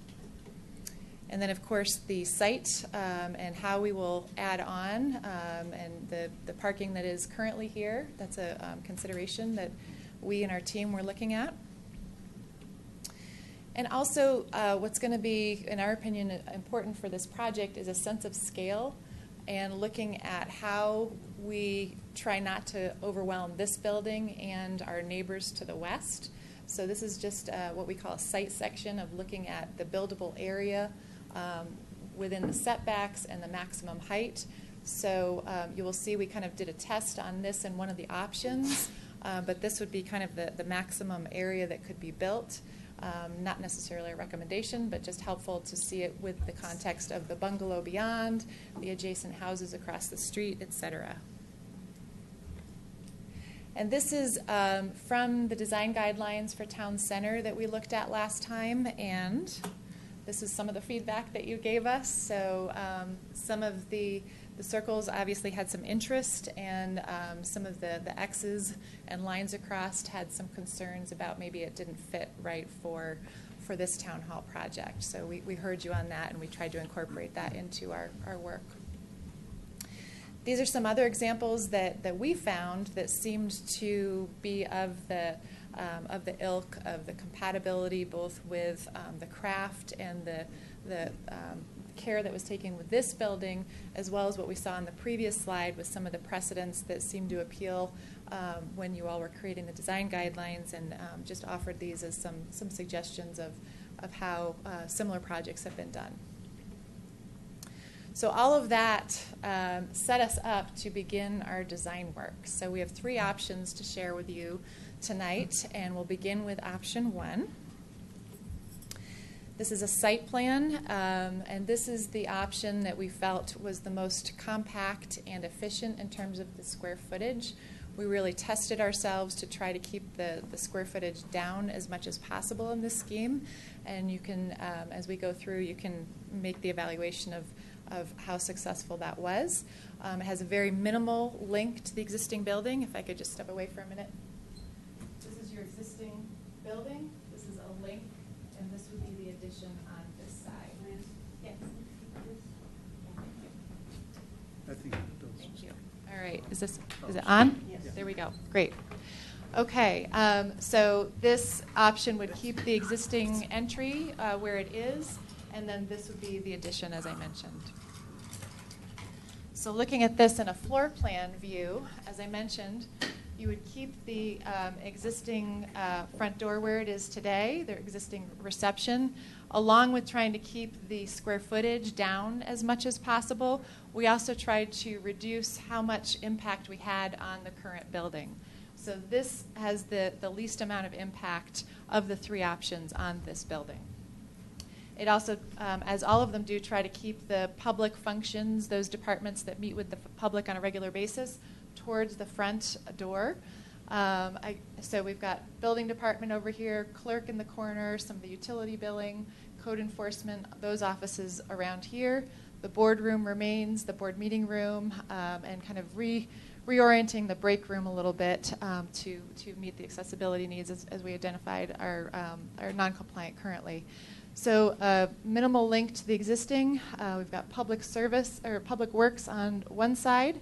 And then, of course, the site and how we will add on, and the parking that is currently here. That's a consideration that we and our team were looking at. And also, what's going to be, in our opinion, important for this project is a sense of scale and looking at how we try not to overwhelm this building and our neighbors to the west. So this is just what we call a site section of looking at the buildable area within the setbacks and the maximum height. So you will see we kind of did a test on this in one of the options, but this would be kind of the maximum area that could be built. Not necessarily a recommendation, but just helpful to see it with the context of the bungalow beyond, the adjacent houses across the street, etc. And this is from the design guidelines for town center that we looked at last time, and this is some of the feedback that you gave us. So some of the circles obviously had some interest, and some of the X's and lines across had some concerns about maybe it didn't fit right for this town hall project. So we heard you on that, and we tried to incorporate that into our work. These are some other examples that we found that seemed to be of the ilk of the compatibility, both with the craft and the care that was taken with this building, as well as what we saw on the previous slide with some of the precedents that seemed to appeal when you all were creating the design guidelines, and just offered these as some suggestions of how similar projects have been done. So all of that set us up to begin our design work. So we have 3 options to share with you tonight, and we'll begin with option 1. This is a site plan, and this is the option that we felt was the most compact and efficient in terms of the square footage. We really tested ourselves to try to keep the square footage down as much as possible in this scheme, and you can, as we go through, you can make the evaluation of how successful that was. It has a very minimal link to the existing building. If I could just step away for a minute. This is your existing building. This is a link, and this would be the addition on this side. Yes. Thank you. All right. Is it on? Yes. There we go. Great. Okay. So this option would keep the existing entry where it is, and then this would be the addition, as I mentioned. So looking at this in a floor plan view, as I mentioned, you would keep the existing front door where it is today, their existing reception, along with trying to keep the square footage down as much as possible. We also tried to reduce how much impact we had on the current building. So this has the least amount of impact of the 3 options on this building. It also, as all of them do, try to keep the public functions, those departments that meet with the public on a regular basis, towards the front door. So we've got building department over here, clerk in the corner, some of the utility billing, code enforcement, those offices around here. The boardroom remains, the board meeting room, and kind of reorienting the break room a little bit to meet the accessibility needs as we identified are non-compliant currently. So minimal link to the existing. We've got public service or public works on one side,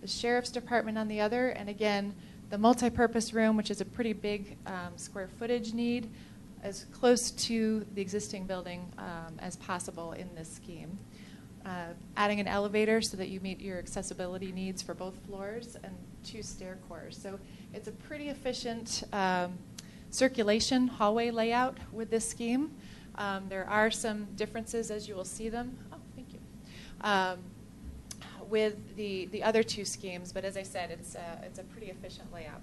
the sheriff's department on the other, and again, the multipurpose room, which is a pretty big square footage need, as close to the existing building as possible in this scheme. Adding an elevator so that you meet your accessibility needs for both floors, and 2 stair cores. So it's a pretty efficient circulation hallway layout with this scheme. There are some differences, as you will see them. Oh, thank you. With the other 2 schemes, but as I said, it's a pretty efficient layout.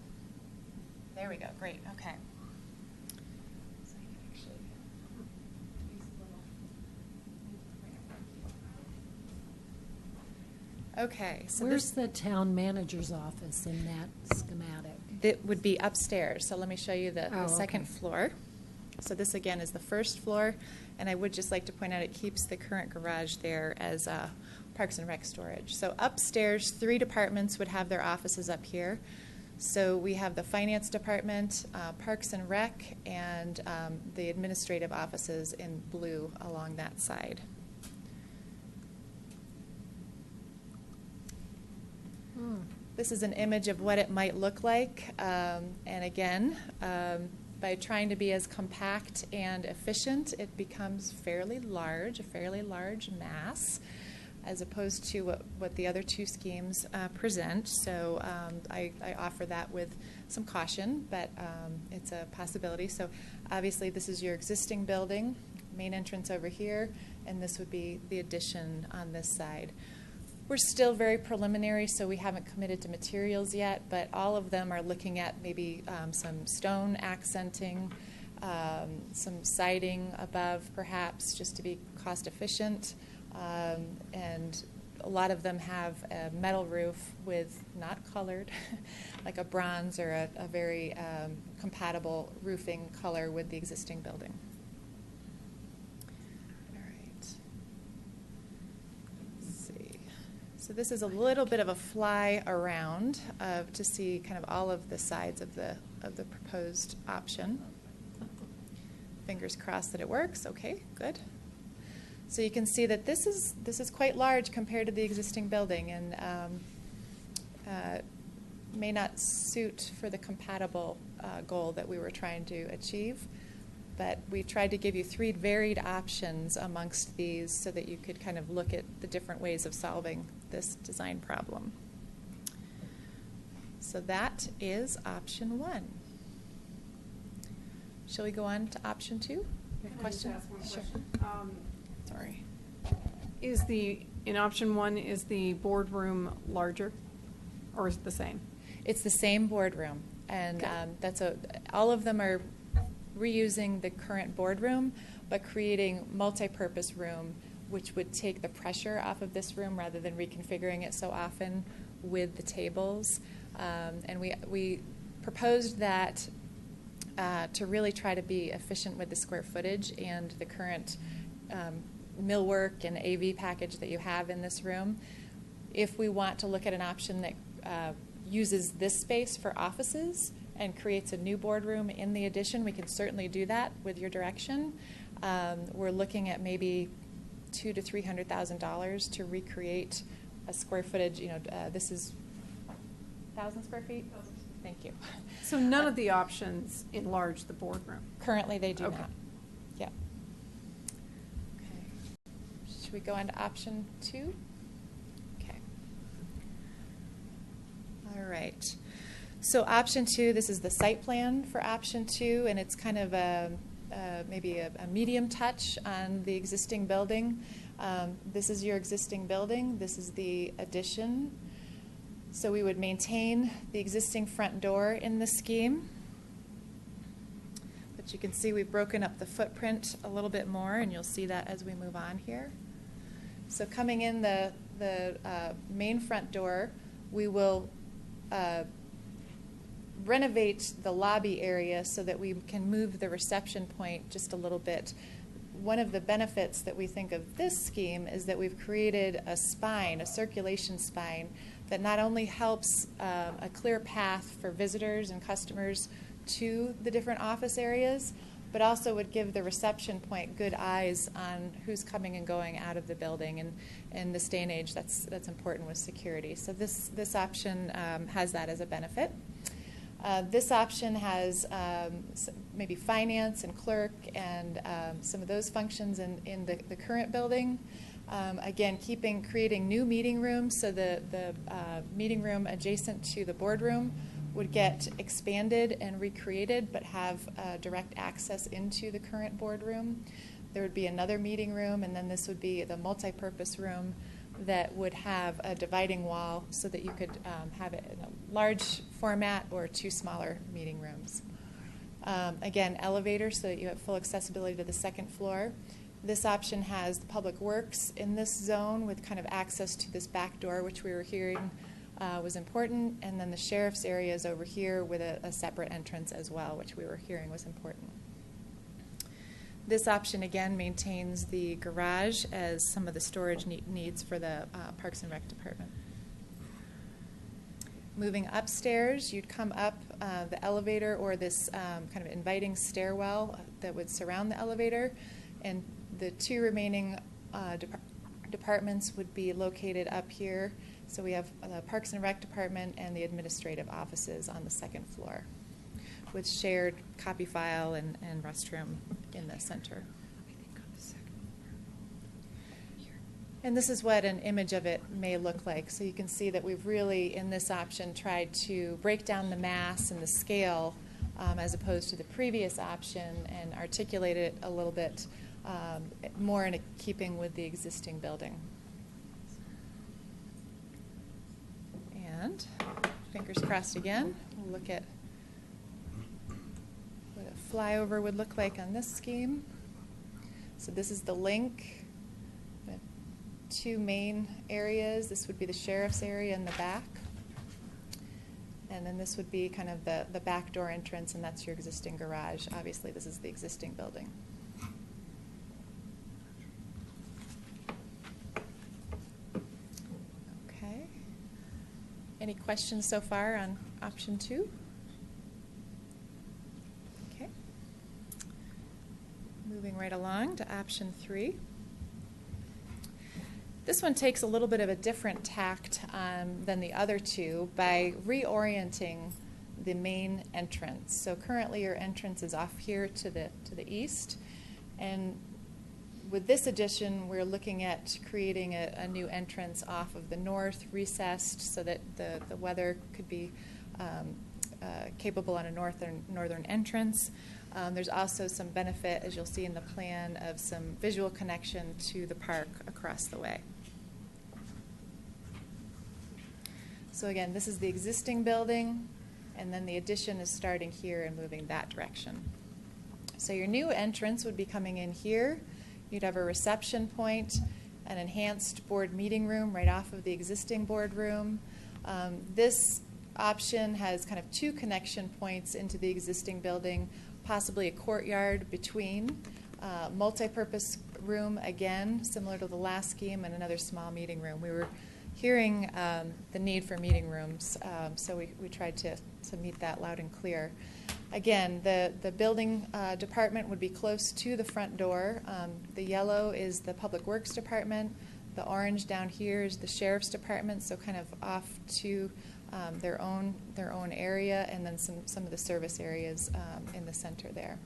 There we go. Great. Okay. So I can actually use a little. Okay. So where's the town manager's office in that schematic? It would be upstairs. So let me show you the second floor. So this, again, is the first floor, and I would just like to point out it keeps the current garage there as Parks and Rec storage. So upstairs, 3 departments would have their offices up here. So we have the Finance Department, Parks and Rec, and the administrative offices in blue along that side. This is an image of what it might look like, and again, by trying to be as compact and efficient, it becomes fairly large, a fairly large mass. as opposed to what the other two schemes present. So I offer that with some caution, but it's a possibility. So obviously this is your existing building, main entrance over here, and this would be the addition on this side. We're still very preliminary, so we haven't committed to materials yet, but all of them are looking at maybe some stone accenting, some siding above perhaps, just to be cost efficient. And a lot of them have a metal roof with, not colored, like a bronze or a very compatible roofing color with the existing building. All right. Let's see. So this is a little bit of a fly around to see kind of all of the sides of the proposed option. Fingers crossed that it works. Okay, good. So you can see that this is quite large compared to the existing building, and may not suit for the compatible goal that we were trying to achieve. But we tried to give you 3 varied options amongst these so that you could kind of look at the different ways of solving this design problem. So that is option 1. Shall we go on to option 2? You have a question? Sure. Sorry. In option 1, is the boardroom larger, or is it the same? It's the same boardroom, and all of them are reusing the current boardroom, but creating multi-purpose room, which would take the pressure off of this room rather than reconfiguring it so often with the tables. And we proposed that to really try to be efficient with the square footage and the current millwork and AV package that you have in this room. If we want to look at an option that uses this space for offices and creates a new boardroom in the addition, we can certainly do that with your direction. We're looking at maybe $200,000 to $300,000 to recreate a square footage. This is 1,000 square feet. Thank you. So none of the options enlarge the boardroom? Currently, they do Okay. not. Yeah. Okay. Should we go on to option 2? Okay. All right. So option 2, this is the site plan for option 2, and it's kind of maybe a medium touch on the existing building. This is your existing building. This is the addition. So we would maintain the existing front door in the scheme. But you can see we've broken up the footprint a little bit more, and you'll see that as we move on here. So coming in the main front door, we will renovate the lobby area so that we can move the reception point just a little bit. One of the benefits that we think of this scheme is that we've created a spine, a circulation spine, that not only helps a clear path for visitors and customers to the different office areas, but also would give the reception point good eyes on who's coming and going out of the building. And in this day and age, that's important with security. So this option has that as a benefit. This option has maybe finance and clerk and some of those functions in the current building. Again, creating new meeting rooms, so the meeting room adjacent to the boardroom would get expanded and recreated, but have direct access into the current boardroom. There would be another meeting room, and then this would be the multi-purpose room that would have a dividing wall so that you could have it in a large format or 2 smaller meeting rooms. Again, elevator so that you have full accessibility to the second floor. This option has the public works in this zone with kind of access to this back door, which we were hearing was important, and then the sheriff's area is over here with a separate entrance as well, which we were hearing was important. This option, again, maintains the garage as some of the storage needs for the Parks and Rec department. Moving upstairs, you'd come up the elevator or this kind of inviting stairwell that would surround the elevator, and the 2 remaining departments would be located up here. So we have the Parks and Rec department and the administrative offices on the 2nd floor, with shared copy file and restroom in the center. And this is what an image of it may look like. So you can see that we've really, in this option, tried to break down the mass and the scale as opposed to the previous option and articulate it a little bit more in keeping with the existing building. And fingers crossed again, we'll look at what a flyover would look like on this scheme. So this is the link. Two main areas. This would be the sheriff's area in the back. And then this would be kind of the back door entrance, and that's your existing garage. Obviously, this is the existing building. Okay. Any questions so far on option 2? Okay. Moving right along to option 3. This one takes a little bit of a different tact than the other two by reorienting the main entrance. So currently your entrance is off here to the east, and with this addition we're looking at creating a new entrance off of the north, recessed so that the weather could be capable on a northern entrance. There's also some benefit, as you'll see in the plan, of some visual connection to the park across the way. So again, this is the existing building, and then the addition is starting here and moving that direction. So your new entrance would be coming in here. You'd have a reception point, an enhanced board meeting room right off of the existing boardroom. This option has kind of 2 connection points into the existing building, possibly a courtyard between, multi-purpose room again, similar to the last scheme, and another small meeting room. We were hearing the need for meeting rooms, so we tried to meet that loud and clear. Again, the building department would be close to the front door. The yellow is the Public Works Department. The orange down here is the Sheriff's Department, so kind of off to their own area, and then some of the service areas in the center there.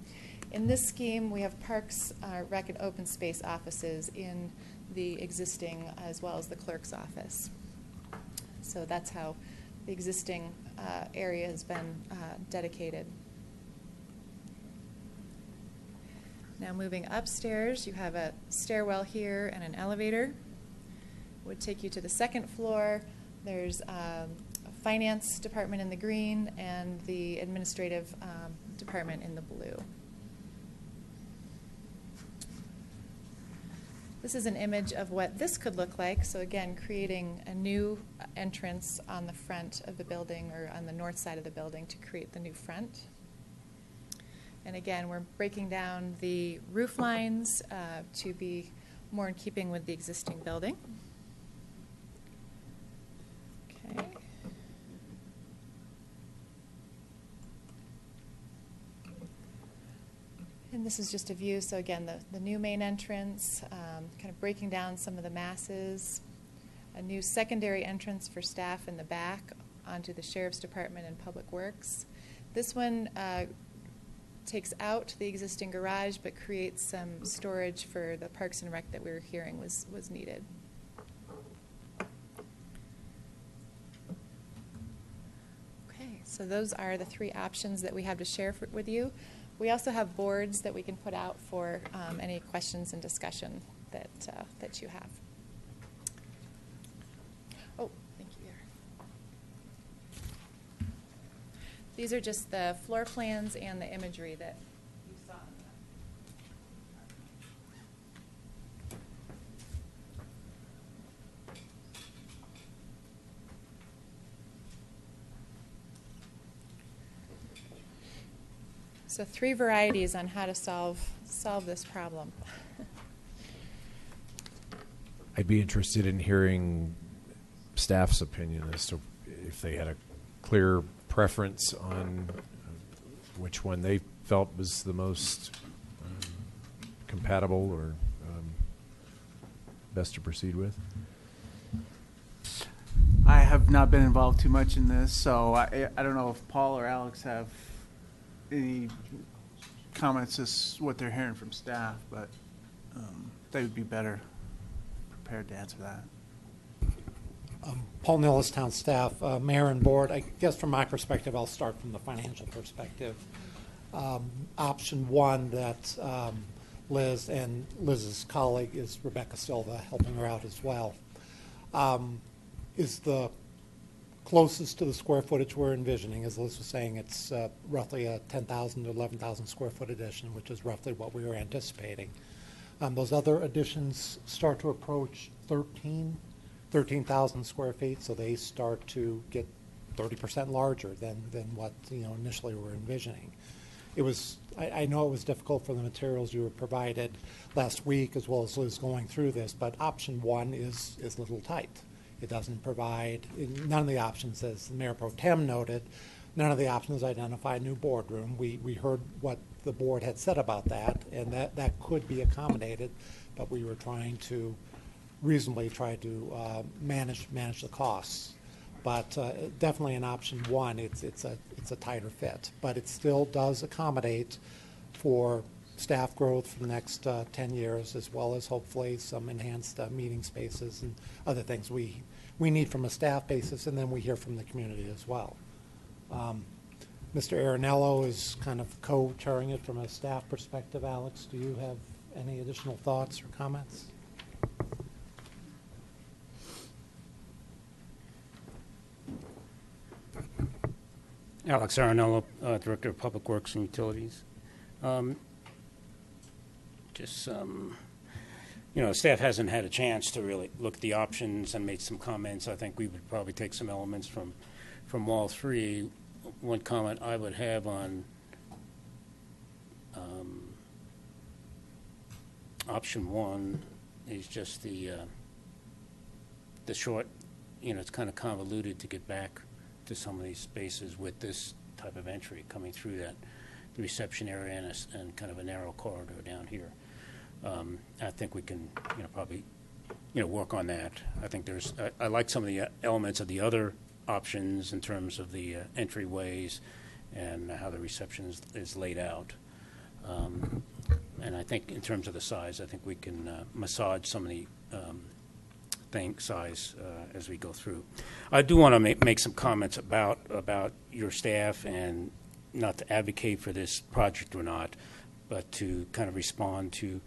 In this scheme, we have Parks, Rec, and Open Space offices in the existing, as well as the clerk's office. So that's how the existing area has been dedicated. Now moving upstairs, you have a stairwell here and an elevator. Would take you to the second floor. There's a finance department in the green and the administrative department in the blue. This is an image of what this could look like. So again, creating a new entrance on the front of the building, or on the north side of the building, to create the new front. And again, we're breaking down the roof lines to be more in keeping with the existing building. Okay. And this is just a view. So again, the new main entrance, kind of breaking down some of the masses. A new secondary entrance for staff in the back onto the Sheriff's Department and Public Works. This one takes out the existing garage but creates some storage for the Parks and Rec that we were hearing was needed. Okay, so those are the 3 options that we have to share with you. We also have boards that we can put out for any questions and discussion that you have. Oh, thank you. These are just the floor plans and the imagery that you saw. So 3 varieties on how to solve this problem. I'd be interested in hearing staff's opinion as to if they had a clear preference on which one they felt was the most compatible or best to proceed with. I have not been involved too much in this, so I don't know if Paul or Alex have any comments as what they're hearing from staff, but they would be better prepared to answer that. Paul Nillis, town staff, mayor and board. I guess from my perspective, I'll start from the financial perspective. Option one that Liz and Liz's colleague is Rebecca Silva, helping her out as well, is the closest to the square footage we're envisioning. As Liz was saying, it's roughly a 10,000 to 11,000 square foot addition, which is roughly what we were anticipating. Those other additions start to approach 13,000 square feet, so they start to get 30% larger than what initially we were envisioning. It was, I know it was difficult for the materials you were provided last week, as well as Liz going through this, but option one is a little tight. It doesn't provide, none of the options, as the Mayor Pro Tem noted, none of the options identify a new boardroom. We heard what the board had said about that, and that could be accommodated, but we were trying to reasonably try to manage the costs. But definitely in option one, it's a tighter fit, but it still does accommodate for staff growth for the next 10 years, as well as hopefully some enhanced meeting spaces and other things we need from a staff basis, and then we hear from the community as well. Mr. Arenello is kind of co-chairing it from a staff perspective. Alex, do you have any additional thoughts or comments? Alex Arenello, Director of Public Works and Utilities. Staff hasn't had a chance to really look at the options and made some comments. I think we would probably take some elements from all three. One comment I would have on option one is just the short, it's kind of convoluted to get back to some of these spaces with this type of entry coming through the reception area and kind of a narrow corridor down here. I think we can, probably, work on that. I think I like some of the elements of the other options in terms of the entryways and how the reception is laid out. And I think in terms of the size, I think we can massage some of the size as we go through. I do want to make some comments about your staff, and not to advocate for this project or not, but to kind of respond to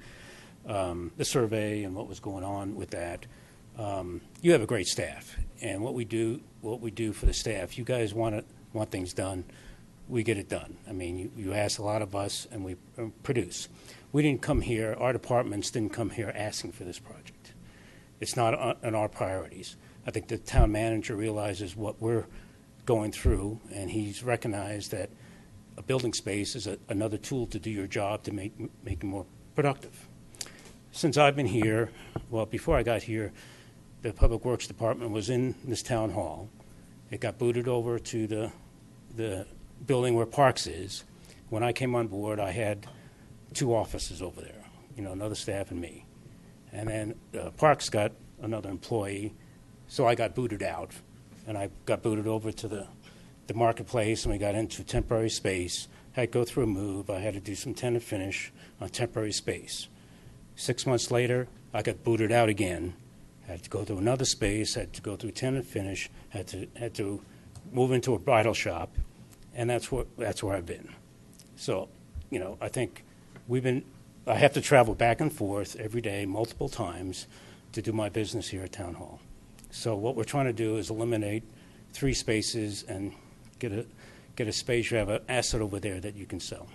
the survey and what was going on with that. You have a great staff, and what we do for the staff, you guys want things done, we get it done. I mean, you ask a lot of us, and we produce. We didn't come here, our departments didn't come here asking for this project. It's not on our priorities. I think the town manager realizes what we're going through, and he's recognized that a building space is another tool to do your job to make it more productive. Since I've been here, well, before I got here, the Public Works Department was in this town hall. It got booted over to the building where Parks is. When I came on board, I had 2 offices over there, another staff and me. And then Parks got another employee, so I got booted out. And I got booted over to the marketplace, and we got into temporary space. I had to go through a move. I had to do some tenant finish on temporary space. 6 months later, I got booted out again. Had to go to another space, had to go through tenant finish, had to move into a bridal shop, and that's where I've been. So, I think I have to travel back and forth every day, multiple times, to do my business here at Town Hall. So what we're trying to do is eliminate 3 spaces and get a space. You have an asset over there that you can sell.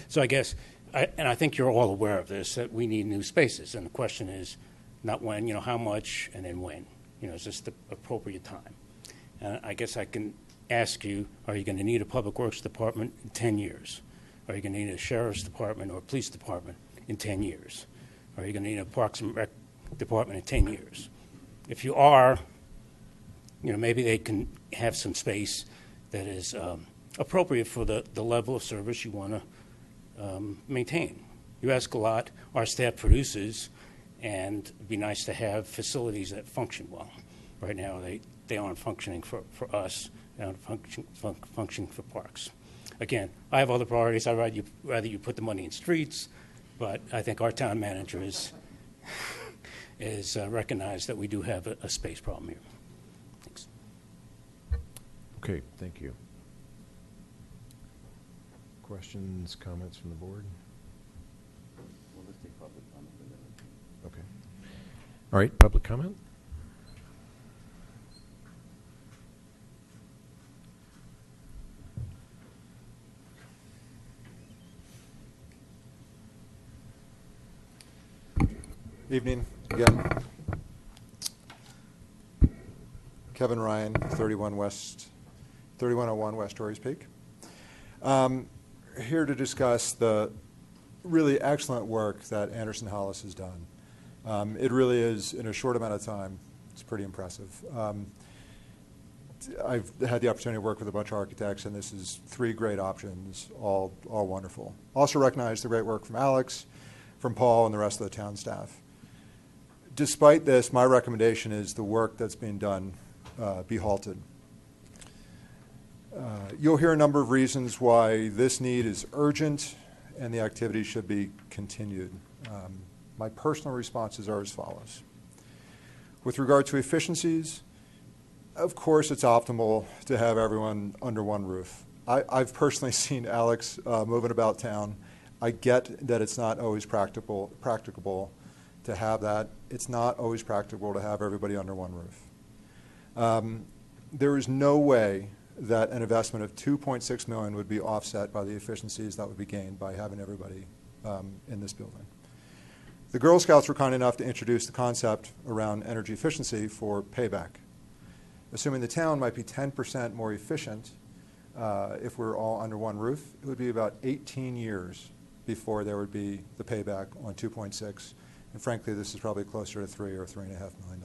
So I guess, I think you're all aware of this, that we need new spaces. And the question is not when, how much, and then when. Is this the appropriate time? And I guess I can ask you, are you going to need a public works department in 10 years? Are you going to need a sheriff's department or a police department in 10 years? Are you going to need a parks and rec department in 10 years? If you are, maybe they can have some space that is appropriate for the level of service you want to maintain. You ask a lot. Our staff produces, and it'd be nice to have facilities that function well. Right now, they aren't functioning for us. They aren't functioning for parks. Again, I have other priorities. I'd rather you put the money in streets, but I think our town manager is recognize that we do have a space problem here. Thanks. Okay, thank you. Questions, comments from the board? Okay. All right, public comment? Evening again. Kevin Ryan, 3101 West Torreys Peak. Here to discuss the really excellent work that Anderson Hollis has done. It really is, in a short amount of time, it's pretty impressive. I've had the opportunity to work with a bunch of architects, and this is 3 great options, all wonderful. Also recognize the great work from Alex, from Paul, and the rest of the town staff. Despite this, my recommendation is the work that's being done be halted. You'll hear a number of reasons why this need is urgent and the activity should be continued. My personal responses are as follows. With regard to efficiencies, of course it's optimal to have everyone under one roof. I've personally seen Alex moving about town. I get that it's not always practicable to have that. It's not always practicable to have everybody under one roof. There is no way that an investment of $2.6 million would be offset by the efficiencies that would be gained by having everybody in this building. The Girl Scouts were kind enough to introduce the concept around energy efficiency for payback. Assuming the town might be 10% more efficient if we're all under one roof, it would be about 18 years before there would be the payback on 2.6. And frankly, this is probably closer to $3 or $3.5 million.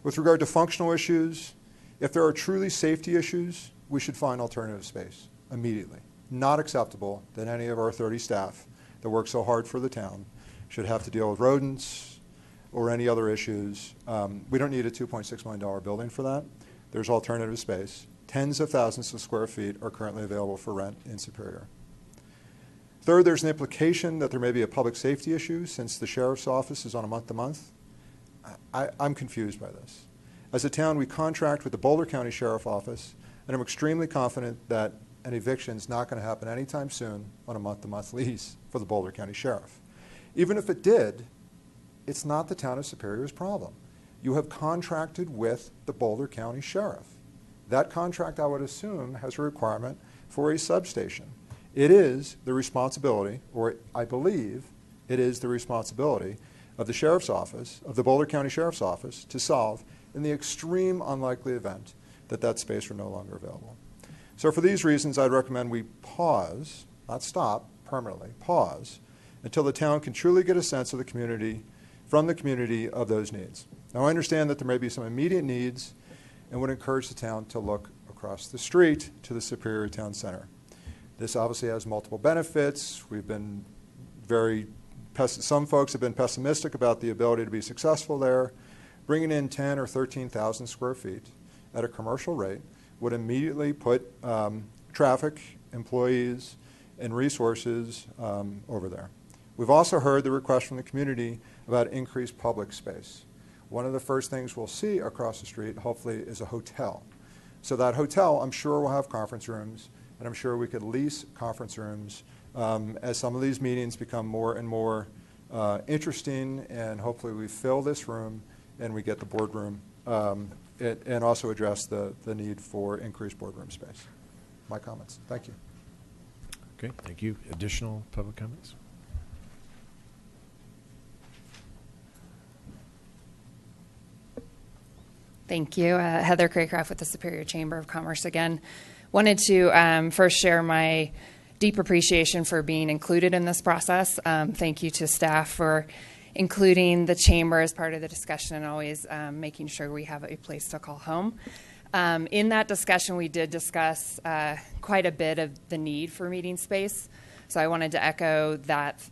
With regard to functional issues, if there are truly safety issues, we should find alternative space immediately. Not acceptable that any of our 30 staff that work so hard for the town should have to deal with rodents or any other issues. We don't need a $2.6 million building for that. There's alternative space. Tens of thousands of square feet are currently available for rent in Superior. Third, there's an implication that there may be a public safety issue since the sheriff's office is on a month-to-month. I'm confused by this. As a town, we contract with the Boulder County Sheriff Office, and I'm extremely confident that an eviction is not going to happen anytime soon on a month-to-month lease for the Boulder County Sheriff. Even if it did, it's not the town of Superior's problem. You have contracted with the Boulder County Sheriff. That contract, I would assume, has a requirement for a substation. It is the responsibility, or I believe it is the responsibility of the Sheriff's Office, of the Boulder County Sheriff's Office, to solve in the extreme unlikely event that that space were no longer available. So for these reasons, I'd recommend we pause, not stop, permanently, pause, until the town can truly get a sense of the community, from the community of those needs. Now, I understand that there may be some immediate needs and would encourage the town to look across the street to the Superior Town Center. This obviously has multiple benefits. We've been some folks have been pessimistic about the ability to be successful there. Bringing in 10 or 13,000 square feet at a commercial rate would immediately put traffic, employees, and resources over there. We've also heard the request from the community about increased public space. One of the first things we'll see across the street, hopefully, is a hotel. So that hotel, I'm sure, will have conference rooms, and I'm sure we could lease conference rooms as some of these meetings become more and more interesting, and hopefully we fill this room and we get the boardroom and also address the need for increased boardroom space. My comments. Thank you. Okay, thank you. Additional public comments? Thank you. Heather Craycraft with the Superior Chamber of Commerce again. Wanted to first share my deep appreciation for being included in this process. Thank you to staff for including the chamber as part of the discussion and always making sure we have a place to call home. In that discussion, we did discuss quite a bit of the need for meeting space. So I wanted to echo that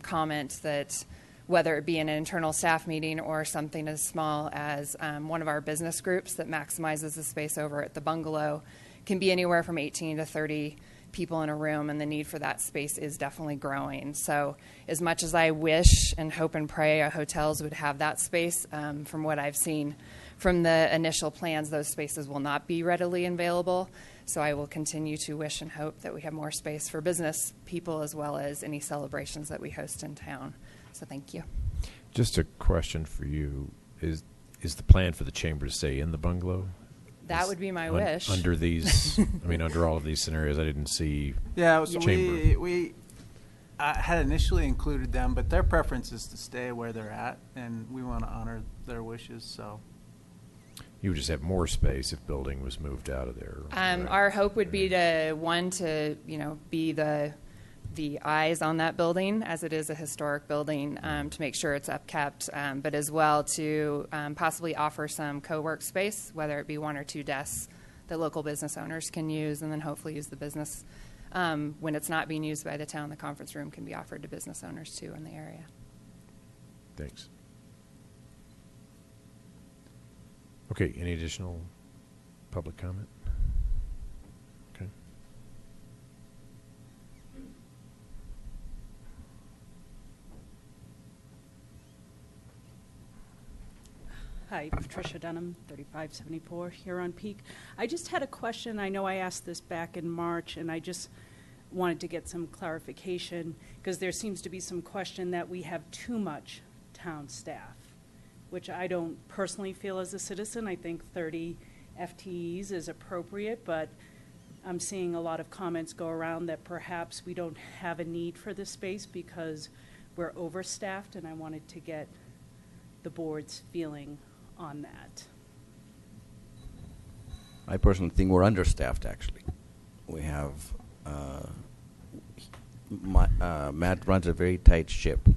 comment that whether it be an internal staff meeting or something as small as one of our business groups that maximizes the space over at the bungalow, can be anywhere from 18 to 30 people in a room, and the need for that space is definitely growing. So as much as I wish and hope and pray our hotels would have that space, from what I've seen from the initial plans, those spaces will not be readily available. So I will continue to wish and hope that we have more space for business people as well as any celebrations that we host in town. So thank you. Just a question for you. Is the plan for the chamber to stay in the bungalow? That would be my wish. Under these, I mean, under all of these scenarios, I didn't see Yeah, so chamber. we had initially included them, but their preference is to stay where they're at, and we want to honor their wishes, so. You would just have more space if building was moved out of there. Right? Our hope would be to be the eyes on that building, as it is a historic building, to make sure it's upkept, but as well to possibly offer some co-work space, whether it be 1 or 2 desks that local business owners can use, and then hopefully use the business. When it's not being used by the town, the conference room can be offered to business owners too in the area. Thanks. Okay, any additional public comment? Okay. Hi, Patricia Dunham, 3574 here on Peak. I just had a question. I know I asked this back in March, and I just wanted to get some clarification because there seems to be some question that we have too much town staff, which I don't personally feel as a citizen. I think 30 FTEs is appropriate, but I'm seeing a lot of comments go around that perhaps we don't have a need for this space because we're overstaffed, and I wanted to get the board's feeling on that. I personally think we're understaffed, actually. We have, Matt runs a very tight ship.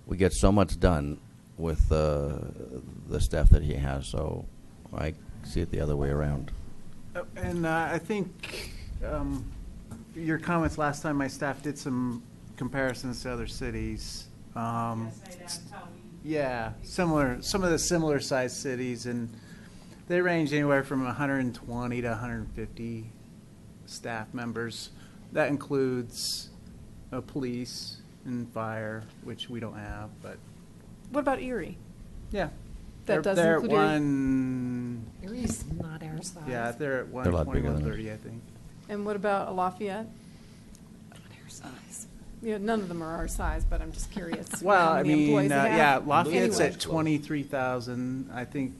We get so much done with the staff that he has, so I see it the other way around. And I think your comments last time, my staff did some comparisons to other cities. Yeah, some of the similar sized cities, and they range anywhere from 120 to 150 staff members. That includes police and fire, which we don't have, but. What about Erie? Yeah. That does they're at include Erie? one. Erie's not our size. Yeah, they're at They're a lot 120, bigger than 130, I think. And what about Lafayette? Not our size. Yeah, none of them are our size, but I'm just curious. Well, how I many mean, employees they have. yeah, Lafayette's Anyway. at 23,000. I think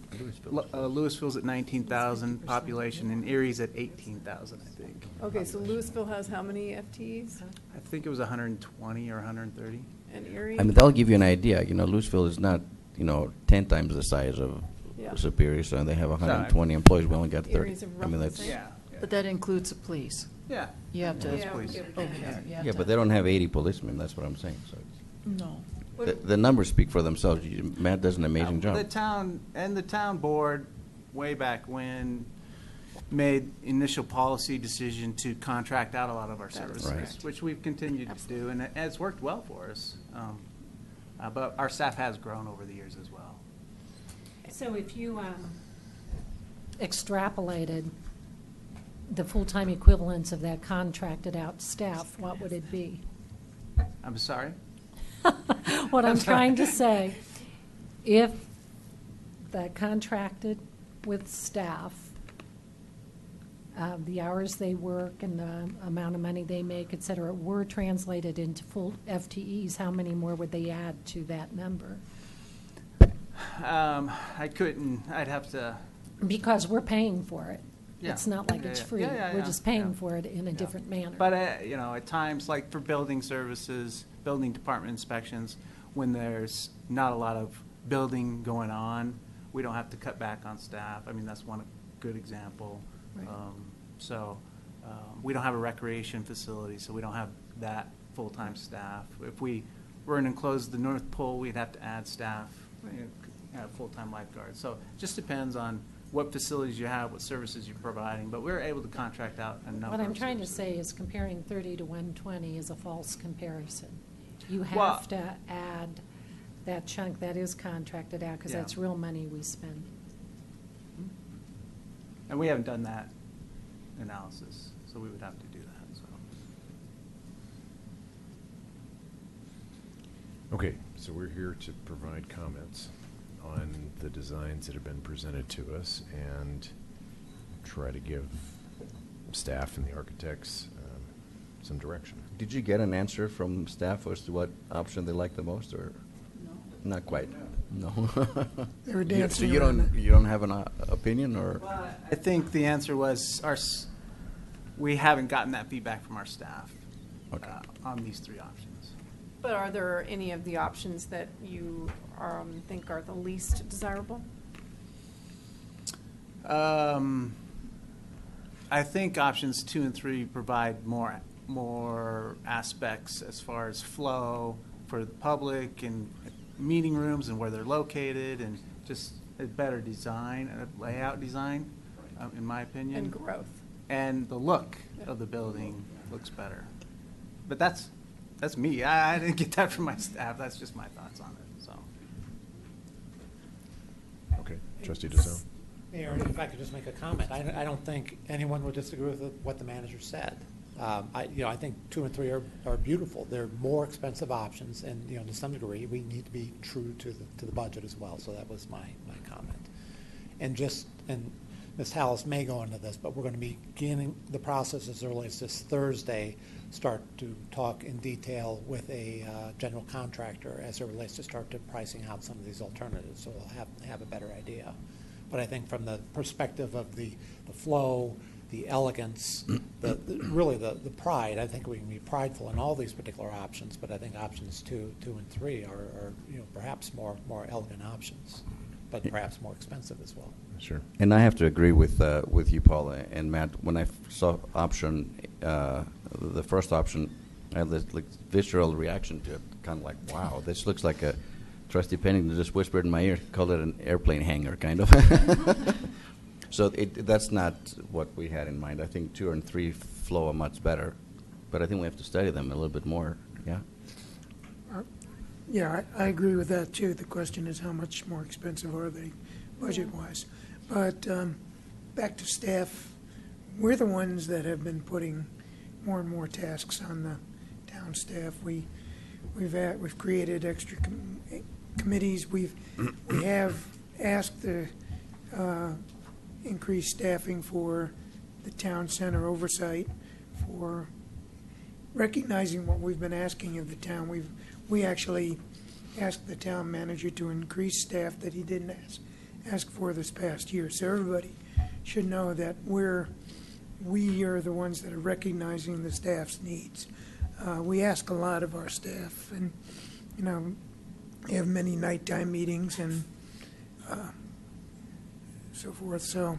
Louisville's at 19,000 population, and Erie's at 18,000, I think. Okay, so Louisville has how many FTEs? I think it was 120 or 130. And Erie? I mean, that'll give you an idea. You know, Louisville is not, 10 times the size of Yeah. Superior, so they have 120 employees. We only got 30. Erie's I mean, roughly the that's. same. Yeah. But that includes the police. Yeah. You have to, Yeah, police. okay. Yeah, but they don't have 80 policemen. That's what I'm saying. So No. the numbers speak for themselves. Matt does an amazing job. The town board, way back when, made initial policy decision to contract out a lot of our services, right. which we've continued to do, and it's worked well for us. But our staff has grown over the years as well. So if you extrapolated the full-time equivalents of that contracted out staff, what would it be? I'm sorry? What I'm trying to say, if the contracted with staff, the hours they work and the amount of money they make, et cetera, were translated into full FTEs, how many more would they add to that number? I couldn't, I'd have to. Because we're paying for it. Yeah. It's not like Yeah, it's yeah. free. Yeah, We're yeah, just paying yeah. for it in a different manner. But, at times, like for building services, building department inspections, when there's not a lot of building going on, we don't have to cut back on staff. I mean, that's one good example. Right. We don't have a recreation facility, so we don't have that full-time staff. If we were to enclose the North Pole, we'd have to add staff, have full-time lifeguards. So it just depends on what facilities you have, what services you're providing, but we're able to contract out a number of What I'm trying to services. say is comparing 30 to 120 is a false comparison. You Well- have to add that chunk that is contracted out, because Yeah. that's real money we spend. And we haven't done that analysis, so we would have to do that, so. Okay, so we're here to provide comments on the designs that have been presented to us and try to give staff and the architects some direction. Did you get an answer from staff as to what option they like the most, or? No. Not quite. No. They were So dancing you around don't, you don't have an opinion, or? I think the answer was we haven't gotten that feedback from our staff on these three options. But are there any of the options that you think are the least desirable? I think options 2 and 3 provide more aspects as far as flow for the public and meeting rooms and where they're located, and just a better design, a layout design, in my opinion. And growth. And the look of the building looks better. But that's me. I didn't get that from my staff. That's just my thoughts on it. So. Okay, Trustee DeSalle. Mayor, if I could just make a comment, I don't think anyone would disagree with what the manager said. I think 2 and 3 are beautiful. They're more expensive options, and to some degree, we need to be true to the budget as well. So that was my comment. And Ms. Hallis may go into this, but we're going to be beginning the process as early as this Thursday. Start to talk in detail with a general contractor as it relates to start to pricing out some of these alternatives. So we'll have a better idea. But I think from the perspective of the flow, the elegance, really the pride, I think we can be prideful in all these particular options, but I think options 2 and 3 are perhaps more elegant options, but perhaps more expensive as well. Sure. And I have to agree with you, Paula and Matt. When I saw option, the first option, I had this visceral reaction to it, kind of like, wow, this looks like a Trustee Pennington just whispered in my ear, called it an airplane hangar, kind of. So that's not what we had in mind. I think 2 and 3 flow much better, but I think we have to study them a little bit more. Yeah. Yeah, I agree with that too. The question is, how much more expensive are they budget-wise? But back to staff, we're the ones that have been putting more and more tasks on the town staff. We've created extra committees. We have asked the increased staffing for the town center oversight, for recognizing what we've been asking of the town. We actually asked the town manager to increase staff that he didn't ask for this past year. So everybody should know that we are the ones that are recognizing the staff's needs. We ask a lot of our staff, and we have many nighttime meetings and so forth. So,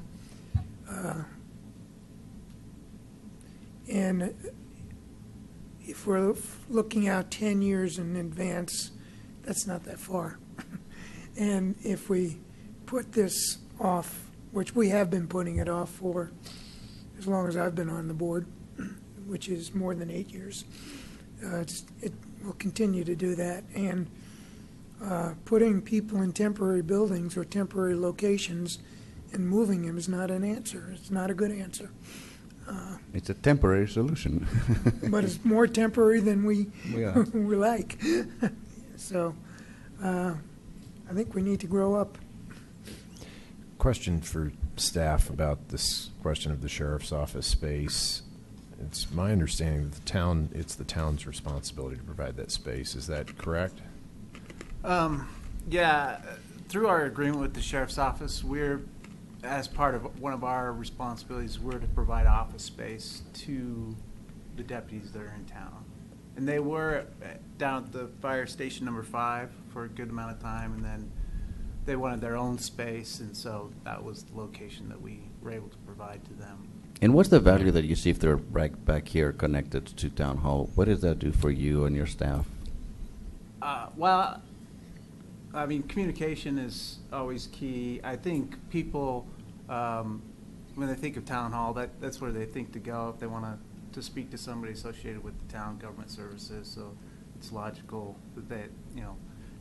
and if we're looking out 10 years in advance, that's not that far. And if we put this off, which we have been putting it off for as long as I've been on the board, which is more than 8 years, it will continue to do that. And putting people in temporary buildings or temporary locations and moving them is not an answer. It's not a good answer. It's a temporary solution. But it's more temporary than we Yeah. we like. So I think we need to grow up. Question for staff about this question of the sheriff's office space. It's my understanding that it's the town's responsibility to provide that space. Is that correct? Yeah, through our agreement with the sheriff's office, as part of one of our responsibilities, we're to provide office space to the deputies that are in town. And they were down at the fire station number 5 for a good amount of time, and then they wanted their own space, and so that was the location that we were able to provide to them. And what's the value that you see if they're right back here connected to Town Hall? What does that do for you and your staff? Well, I mean, communication is always key. I think people, when they think of Town Hall, that's where they think to go if they want to speak to somebody associated with the town government services. So it's logical that they,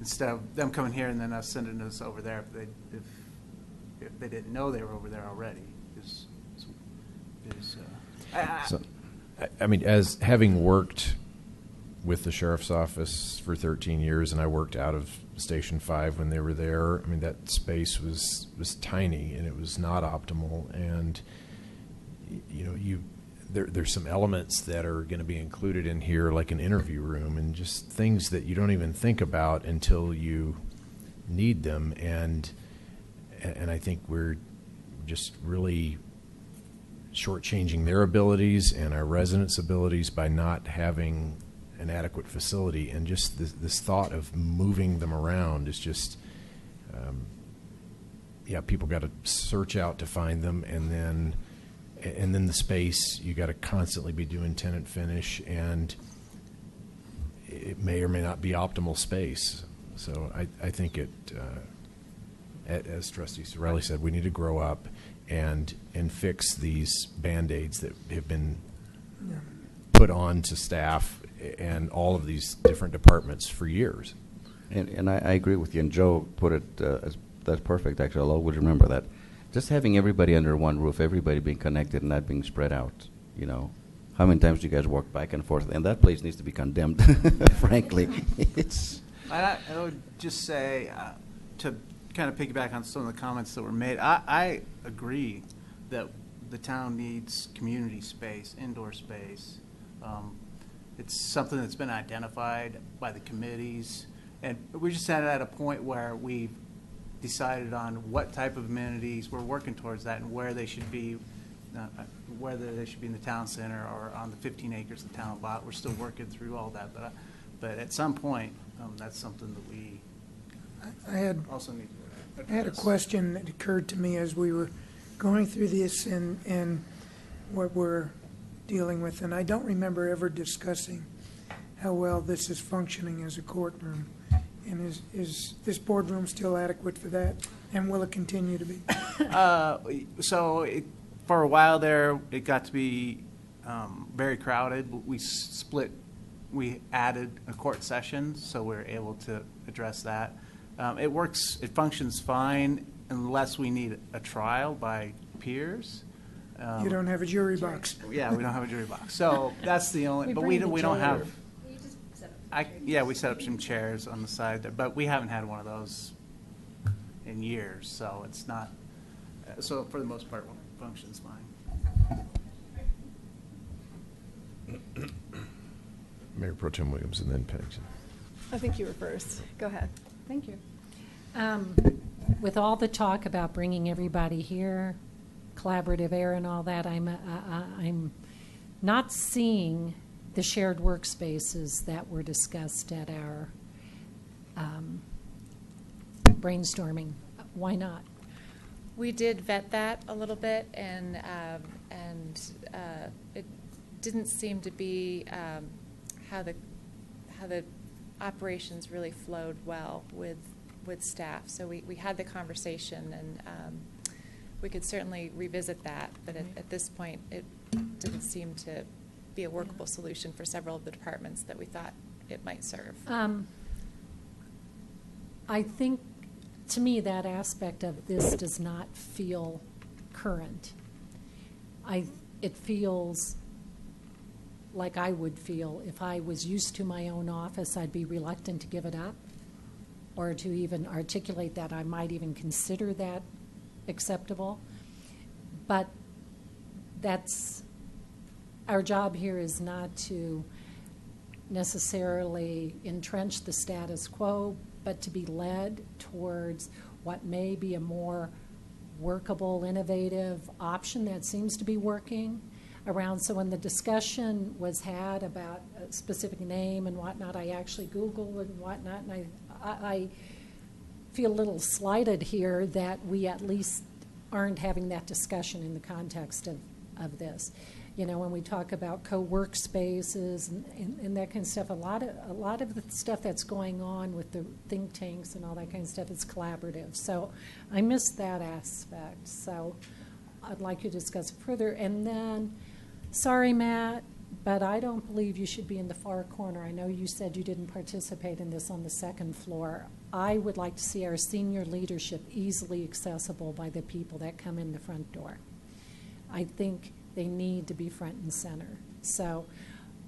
instead of them coming here and then us sending us over there if they didn't know they were over there already. So, I mean, as having worked with the sheriff's office for 13 years, and I worked out of Station 5 when they were there. I mean, that space was tiny, and it was not optimal. And you know, there's some elements that are going to be included in here, like an interview room, and just things that you don't even think about until you need them. And I think we're just really shortchanging their abilities and our residents' abilities by not having an adequate facility. And just this thought of moving them around is just, people got to search out to find them, and then the space, you got to constantly be doing tenant finish, and it may or may not be optimal space. So I think as Trustee Sorelli said, we need to grow up and fix these Band-Aids that have been put on to staff and all of these different departments for years. And I agree with you, and Joe put it, that's perfect, actually. I'll always remember that. Just having everybody under one roof, everybody being connected and not being spread out, you know. How many times do you guys walk back and forth? And that place needs to be condemned, frankly. I would just say, to kind of piggyback on some of the comments that were made, I agree that the town needs community space, indoor space. It's something that's been identified by the committees, and we're just at a point where we've decided on what type of amenities we're working towards that, and where they should be, whether they should be in the town center or on the 15 acres of town lot. We're still working through all that, but at some point, that's something that we also need to address. I had a question that occurred to me as we were going through this and what we're dealing with, and I don't remember ever discussing how well this is functioning as a courtroom. And is this boardroom still adequate for that? And will it continue to be? For a while there, it got to be very crowded. We added a court session, so we're able to address that. It functions fine unless we need a trial by peers. You don't have a jury box. Yeah, we don't have a jury box. So that's the only, but we don't have. We set up some chairs on the side there, but we haven't had one of those in years, so it's not. So for the most part, it functions fine. Mayor Pro Tem Williams, and then Pennington. I think you were first. Go ahead. Thank you. With all the talk about bringing everybody here, collaborative air and all that, I'm not seeing the shared workspaces that were discussed at our brainstorming. Why not? We did vet that a little bit, and it didn't seem to be how the operations really flowed well with staff. So we had the conversation, and we could certainly revisit that. But at this point, it didn't seem to be a workable solution for several of the departments that we thought it might serve. I think, to me, that aspect of this does not feel current. It feels like I would feel if I was used to my own office. I'd be reluctant to give it up, or to even articulate that. I might even consider that acceptable. But our job here is not to necessarily entrench the status quo, but to be led towards what may be a more workable, innovative option that seems to be working around. So when the discussion was had about a specific name and whatnot, I actually Googled and whatnot, and I feel a little slighted here that we at least aren't having that discussion in the context of this. You know, when we talk about co-workspaces and that kind of stuff, a lot of the stuff that's going on with the think tanks and all that kind of stuff is collaborative. So I missed that aspect. So I'd like you to discuss it further. And then, sorry, Matt, but I don't believe you should be in the far corner. I know you said you didn't participate in this on the second floor. I would like to see our senior leadership easily accessible by the people that come in the front door. I think they need to be front and center. So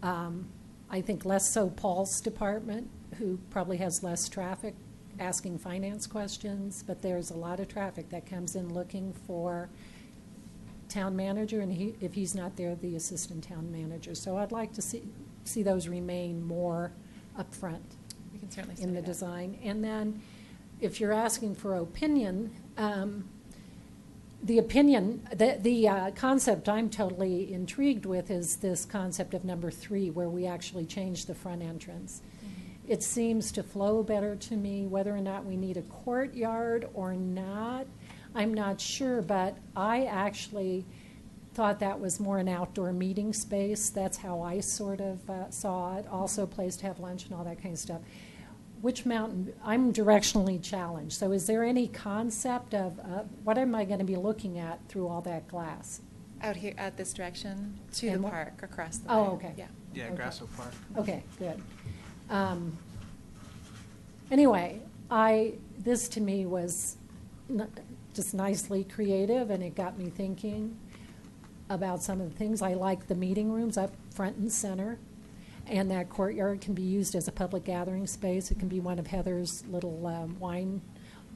I I think less so Paul's department, who probably has less traffic asking finance questions, but there's a lot of traffic that comes in looking for town manager, and if he's not there, the assistant town manager. So I'd like to see those remain more upfront We can certainly in say the that. design. And then if you're asking for opinion, the concept I'm totally intrigued with is this concept of number 3, where we actually change the front entrance. It seems to flow better to me. Whether or not we need a courtyard or not, I'm not sure, but I actually thought that was more an outdoor meeting space. That's how I sort of saw it. Also a place to have lunch and all that kind of stuff. Which mountain? I'm directionally challenged. So is there any concept of what am I going to be looking at through all that glass? Out here, at this direction, to And the what- park, across the Oh, way. okay. Yeah. Yeah, Okay. Grasso Park. Okay, good. Anyway, this to me was just nicely creative, and it got me thinking about some of the things. I like the meeting rooms up front and center, and that courtyard can be used as a public gathering space. It can be one of Heather's little wine,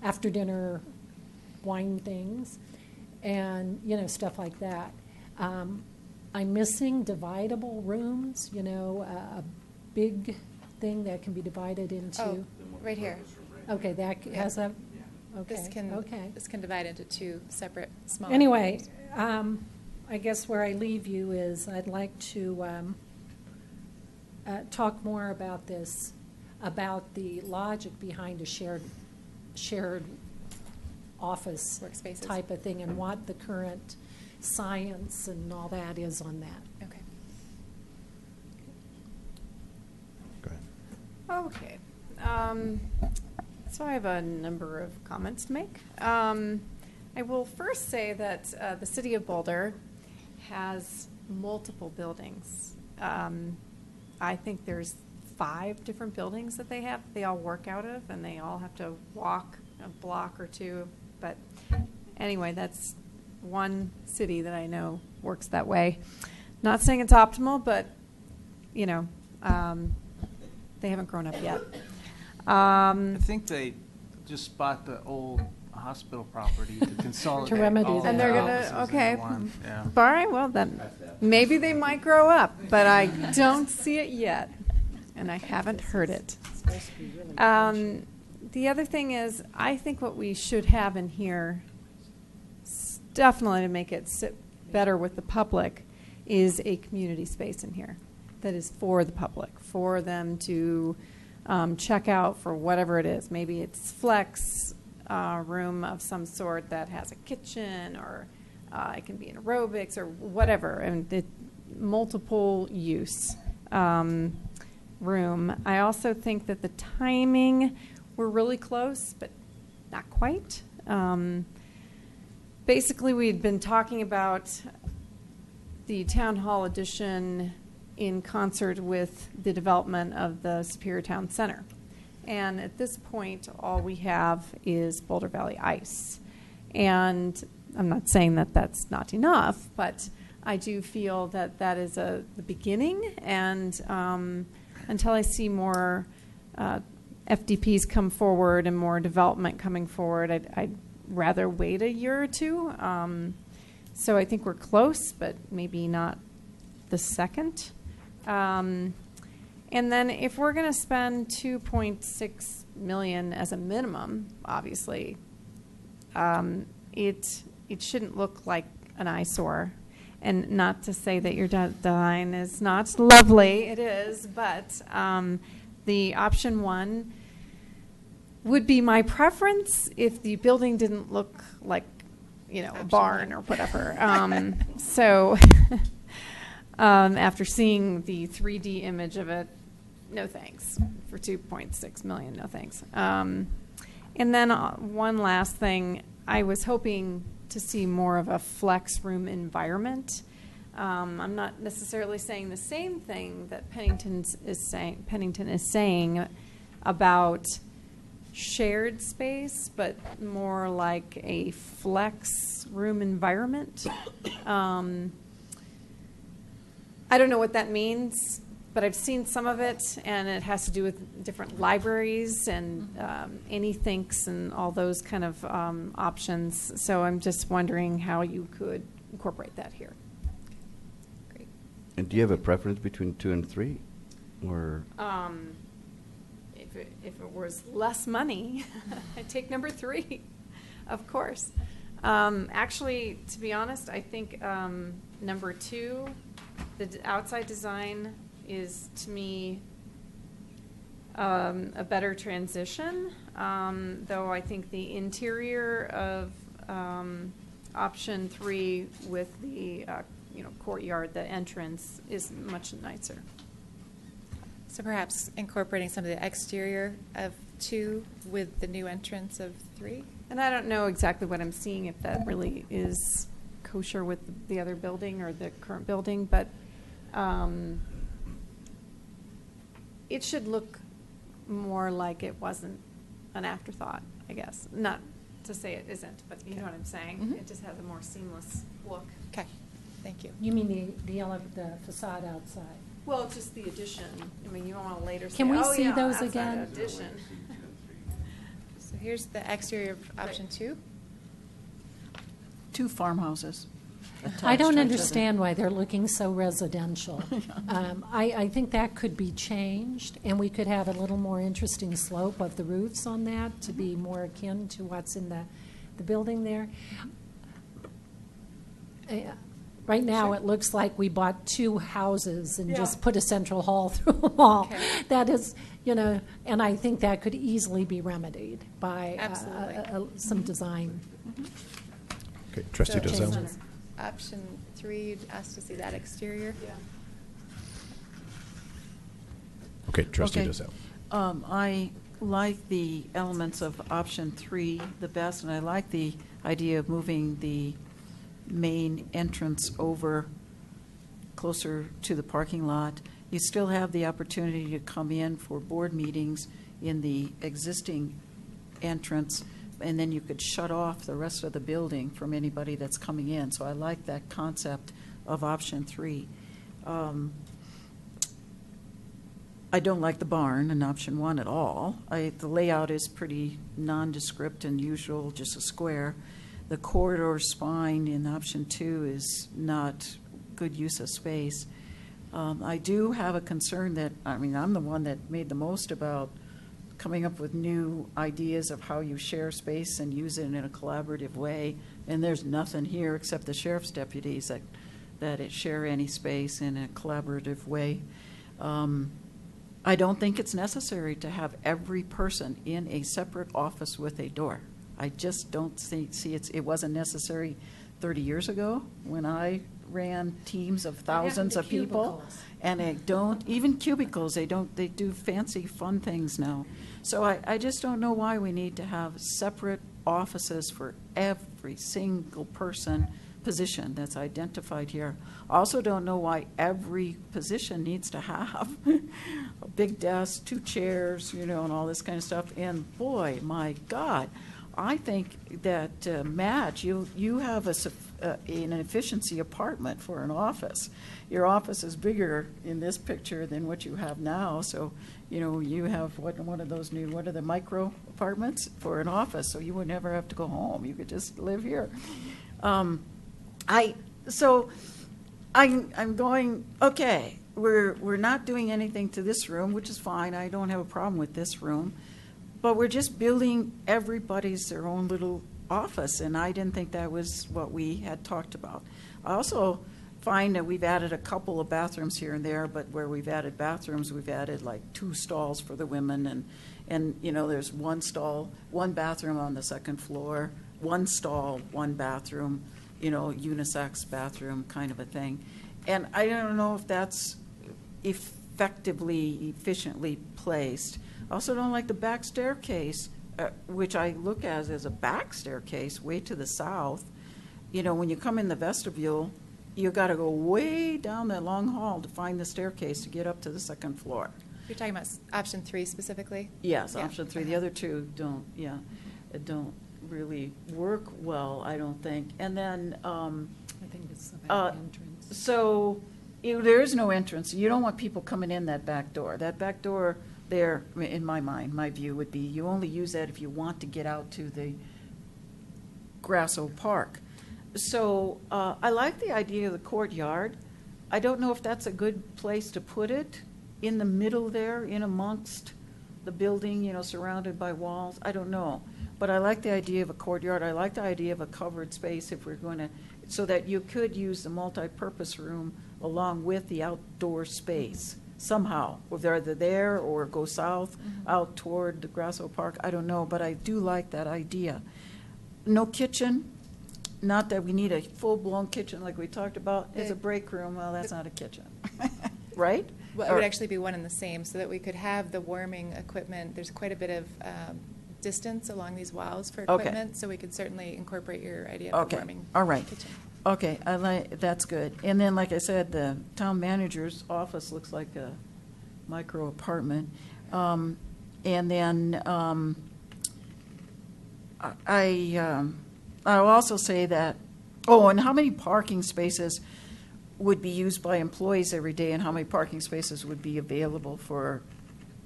after dinner wine things, and stuff like that. I'm missing dividable rooms, a big thing that can be divided into. Oh, right here. Okay, that has a, okay, This can divide into 2 separate small. Anyway, I guess where I leave you is I'd like to talk more about this, about the logic behind a shared office Workspaces. type of thing, and what the current science and all that is on that. Okay. Go ahead. Okay. So I have a number of comments to make. I will first say that the City of Boulder has multiple buildings. I think there's 5 different buildings that they all work out of, and they all have to walk a block or 2. But anyway, that's one city that I know works that way. Not saying it's optimal, but they haven't grown up yet. I think they just bought the old hospital property to consolidate. To remedy all that. And the they're offices gonna, into okay, one. Yeah. all right, well then, maybe they might grow up, but I don't see it yet, and I haven't heard it. The other thing is, I think what we should have in here, definitely to make it sit better with the public, is a community space in here that is for the public, for them to check out for whatever it is. Maybe it's flex room of some sort that has a kitchen, or it can be an aerobics or whatever, and multiple use room. I also think that the timing, we're really close, but not quite. Basically, we'd been talking about the town hall addition in concert with the development of the Superior Town Center. And at this point, all we have is Boulder Valley Ice. And I'm not saying that that's not enough, but I do feel that that is the beginning. And until I see more FDPs come forward and more development coming forward, I'd rather wait a year or 2. So I think we're close, but maybe not the second. And then if we're going to spend $2.6 million as a minimum, obviously, it shouldn't look like an eyesore. And not to say that your design is not lovely, it is, but the option 1 would be my preference if the building didn't look like, a barn or whatever. So after seeing the 3D image of it, no thanks. For $2.6 million, no thanks. And then one last thing, I was hoping to see more of a flex room environment. I'm not necessarily saying the same thing that Pennington is saying about shared space, but more like a flex room environment. I don't know what that means, but I've seen some of it, and it has to do with different libraries and anythinks and all those kind of options. So I'm just wondering how you could incorporate that here. And do you have a preference between 2 and 3? Or If it was less money, I'd take number 3, of course. Actually, to be honest, I think number 2, the outside design, is to me a better transition. Though I think the interior of option 3 with the courtyard, the entrance, is much nicer. So perhaps incorporating some of the exterior of 2 with the new entrance of 3? And I don't know exactly what I'm seeing, if that really is kosher with the other building or the current building, but it should look more like it wasn't an afterthought, I guess. Not to say it isn't, but you know what I'm saying? Mm-hmm. It just has a more seamless look. Okay, thank you. You mean the facade outside? Well, just the addition. I mean, you don't want to later say, Can we oh, see yeah, those outside again? addition. So here's the exterior of option 2. 2 farmhouses. I attached don't to each understand why they're looking so residential. I think that could be changed, and we could have a little more interesting slope of the roofs on that to be more akin to what's in the building there. Right now, it looks like we bought 2 houses and just put a central hall through them all. Okay. That is, and I think that could easily be remedied by some design. Okay, Trustee So, Dozell. Option 3, you'd ask to see that exterior? Yeah. Okay, Trustee Okay. Dozell. I like the elements of option 3 the best, and I like the idea of moving the main entrance over closer to the parking lot. You still have the opportunity to come in for board meetings in the existing entrance, and then you could shut off the rest of the building from anybody that's coming in. So I like that concept of option 3. I don't like the barn in option 1 at all. The layout is pretty nondescript and usual, just a square. The corridor spine in option 2 is not good use of space. I do have a concern that, I'm the one that made the most about coming up with new ideas of how you share space and use it in a collaborative way. And there's nothing here except the sheriff's deputies that share any space in a collaborative way. I don't think it's necessary to have every person in a separate office with a door. I just don't see it wasn't necessary 30 years ago when I ran teams of thousands of people. And they don't, even cubicles, they do fancy fun things now. So I just don't know why we need to have separate offices for every single position that's identified here. I also don't know why every position needs to have a big desk, 2 chairs, and all this kind of stuff. And boy, my God, I think that, Matt, you have an efficiency apartment for an office. Your office is bigger in this picture than what you have now. So, you have one of those what are the micro apartments for an office? So you would never have to go home. You could just live here. I'm going, okay, we're not doing anything to this room, which is fine. I don't have a problem with this room. But we're just building everybody's their own little office, and I didn't think that was what we had talked about. I also find that we've added a couple of bathrooms here and there, but where we've added bathrooms, we've added like 2 stalls for the women, and there's 1 stall, 1 bathroom on the 2nd floor, 1 stall, 1 bathroom, unisex bathroom kind of a thing. And I don't know if that's efficiently placed. I also don't like the back staircase, which I look at as a back staircase way to the south. When you come in the vestibule, you got to go way down that long hall to find the staircase to get up to the 2nd floor. You're talking about option 3 specifically? Yes, Yeah. option 3. The other 2 don't really work well, I don't think. And then, I think it's the back entrance. so There is no entrance. You don't want people coming in that back door. That back door there, in my mind, my view would be you only use that if you want to get out to the Grasso Park. So I like the idea of the courtyard. I don't know if that's a good place to put it, in the middle there, in amongst the building, you know, surrounded by walls. I don't know. But I like the idea of a courtyard. I like the idea of a covered space if we're going to, so that you could use the multi-purpose room along with the outdoor space somehow, whether they're there or go south out toward the Grasso Park. I don't know, but I do like that idea. No kitchen. Not that we need a full-blown kitchen like we talked about. It's a break room. Well, that's not a kitchen, right? Well, it would actually be one and the same, so that we could have the warming equipment. There's quite a bit of distance along these walls for equipment, so we could certainly incorporate your idea of the warming All right. kitchen. Okay, that's good. And then, like I said, the town manager's office looks like a micro apartment. And then I'll also say that, and how many parking spaces would be used by employees every day, and how many parking spaces would be available for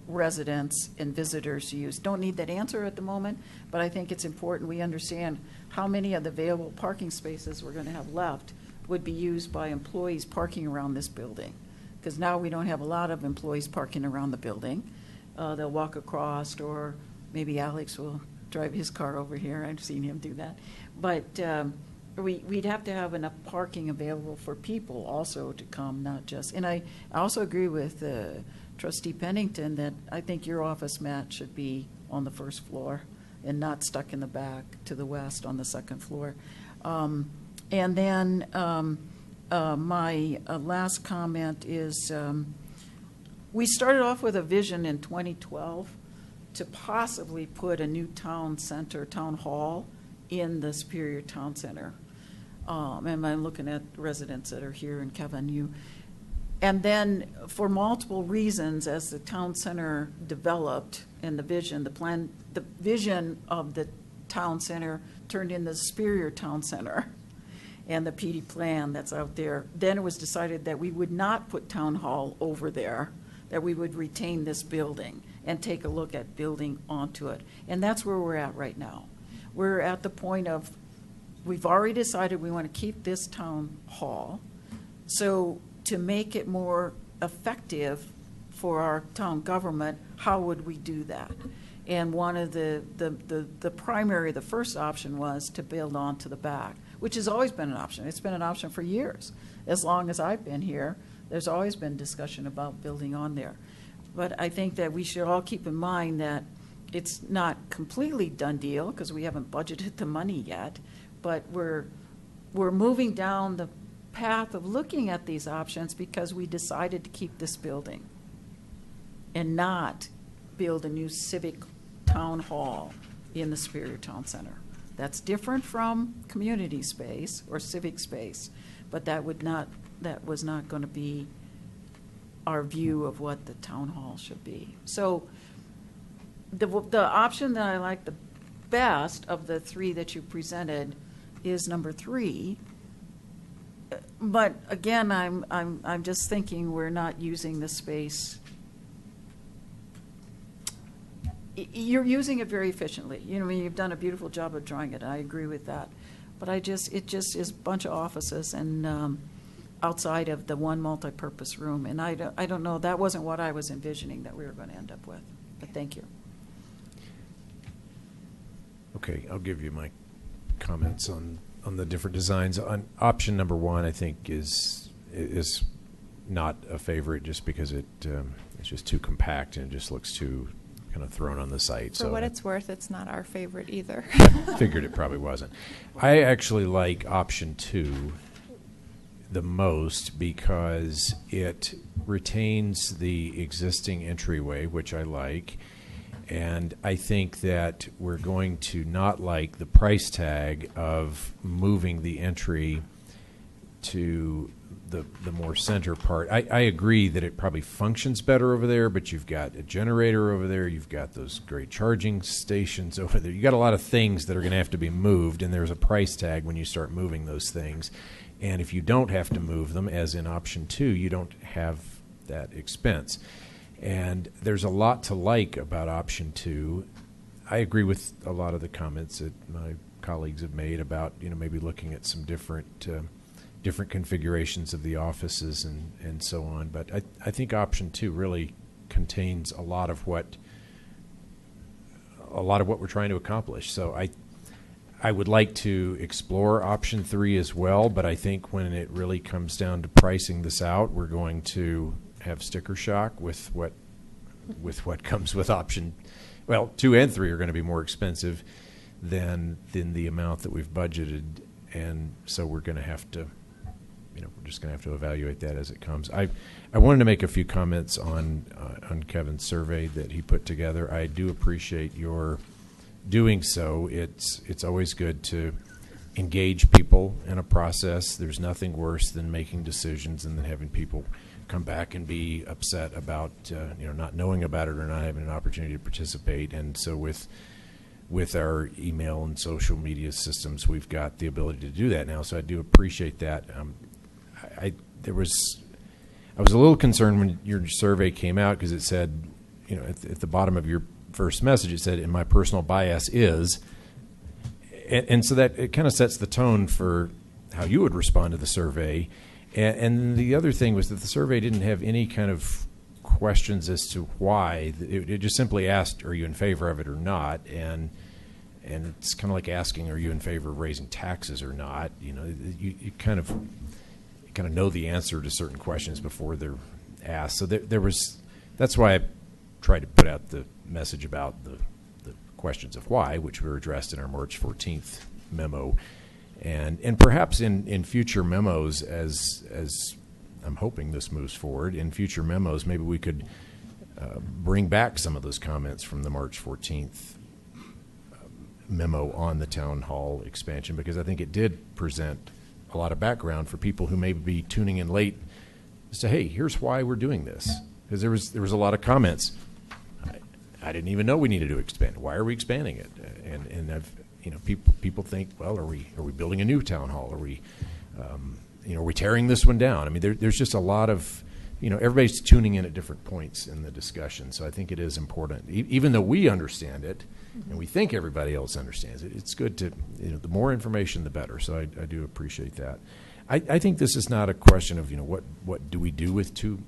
residents and visitors to use? Don't need that answer at the moment, but I think it's important we understand how many of the available parking spaces we're going to have left would be used by employees parking around this building. Because now we don't have a lot of employees parking around the building. They'll walk across, or maybe Alex will drive his car over here. I've seen him do that. But we'd have to have enough parking available for people also to come, not just. And I also agree with Trustee Pennington that I think your office, Matt, should be on the first floor and not stuck in the back to the west on the second floor. And then my last comment is we started off with a vision in 2012 to possibly put a new town hall in the Superior Town Center. And I'm looking at residents that are here, and Kevin, and then for multiple reasons, as the town center developed and the vision of the town center turned into the Superior Town Center and the PD plan that's out there, then it was decided that we would not put town hall over there, that we would retain this building and take a look at building onto it. And that's where we're at right now. We're at the point of, we've already decided we want to keep this town hall. So to make it more effective for our town government, how would we do that? And one of the first option was to build onto the back, which has always been an option. It's been an option for years. As long as I've been here, there's always been discussion about building on there. But I think that we should all keep in mind that it's not completely done deal, because we haven't budgeted the money yet, but we're moving down the path of looking at these options because we decided to keep this building and not build a new civic town hall in the Superior Town Center. That's different from community space or civic space, but that was not going to be our view of what the town hall should be. So the option that I like the best of the three that you presented is number 3. But again, I'm just thinking we're not using the space. You're using it very efficiently. You know, I mean, you've done a beautiful job of drawing it. I agree with that. But it just is a bunch of offices and outside of the one multi-purpose room. And I don't know. That wasn't what I was envisioning that we were going to end up with. But thank you. Okay, I'll give you my comments on the different designs. On option number 1, I think is not a favorite just because it's just too compact and it just looks too kind of thrown on the site. For what it's worth, it's not our favorite either. Figured it probably wasn't. I actually like option 2 the most because it retains the existing entryway, which I like. And I think that we're going to not like the price tag of moving the entry to the more center part. I agree that it probably functions better over there, but you've got a generator over there. You've got those great charging stations over there. You've got a lot of things that are going to have to be moved, and there's a price tag when you start moving those things. And if you don't have to move them, as in option 2, you don't have that expense. And there's a lot to like about option 2. I agree with a lot of the comments that my colleagues have made about, maybe looking at some different configurations of the offices and so on. But I think option 2 really contains a lot of what we're trying to accomplish. So I would like to explore option 3 as well, but I think when it really comes down to pricing this out, we're going to have sticker shock with what comes with option. Well, 2 and 3 are going to be more expensive than the amount that we've budgeted, and so we're going to have to, we're just going to have to evaluate that as it comes. I wanted to make a few comments on Kevin's survey that he put together. I do appreciate your doing so. It's always good to engage people in a process. There's nothing worse than making decisions and then having people come back and be upset about not knowing about it or not having an opportunity to participate. And so with our email and social media systems, we've got the ability to do that now. So I do appreciate that. I was a little concerned when your survey came out because it said, at the bottom of your first message, it said, "And my personal bias is," and so that it kind of sets the tone for how you would respond to the survey. And the other thing was that the survey didn't have any kind of questions as to why. It just simply asked, "Are you in favor of it or not?" And it's kind of like asking, "Are you in favor of raising taxes or not?" You kind of know the answer to certain questions before they're asked. So that's why I tried to put out the message about the questions of why, which were addressed in our March 14th memo. And perhaps in future memos, as I'm hoping this moves forward, in future memos, maybe we could bring back some of those comments from the March 14th memo on the town hall expansion, because I think it did present a lot of background for people who may be tuning in late as to, hey, here's why we're doing this. Because there was a lot of comments. I didn't even know we needed to expand. Why are we expanding it? And people think, well, are we building a new town hall? Are we tearing this one down? I mean, there's just a lot of, everybody's tuning in at different points in the discussion. So I think it is important, even though we understand it, and we think everybody else understands it. It's good to, the more information, the better. So I do appreciate that. I think this is not a question of, what do we do with $2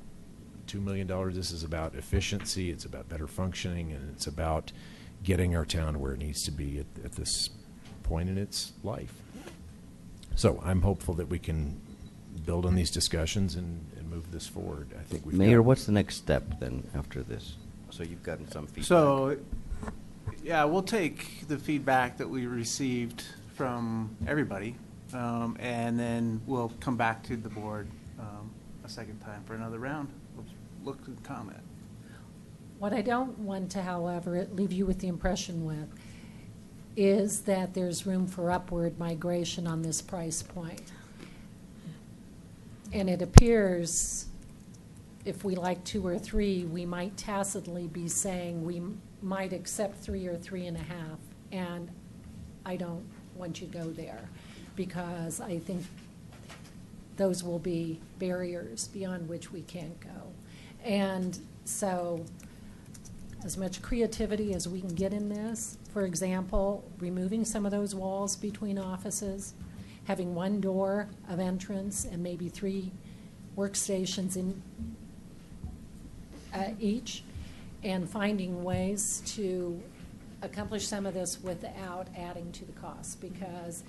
million? This is about efficiency. It's about better functioning, and it's about getting our town where it needs to be at this point in its life. So I'm hopeful that we can build on these discussions and move this forward. I think we've Mayor, what's the next step then after this? So you've gotten some feedback. So, yeah, we'll take the feedback that we received from everybody, and then we'll come back to the board a second time for another round. We'll look and comment. What I don't want to, however, leave you with the impression with is that there's room for upward migration on this price point. And it appears if we like 2 or 3, we might tacitly be saying we might accept 3 or 3.5. And I don't want you to go there, because I think those will be barriers beyond which we can't go. And so as much creativity as we can get in this, for example, removing some of those walls between offices, having one door of entrance and maybe 3 workstations in each, and finding ways to accomplish some of this without adding to the cost. Because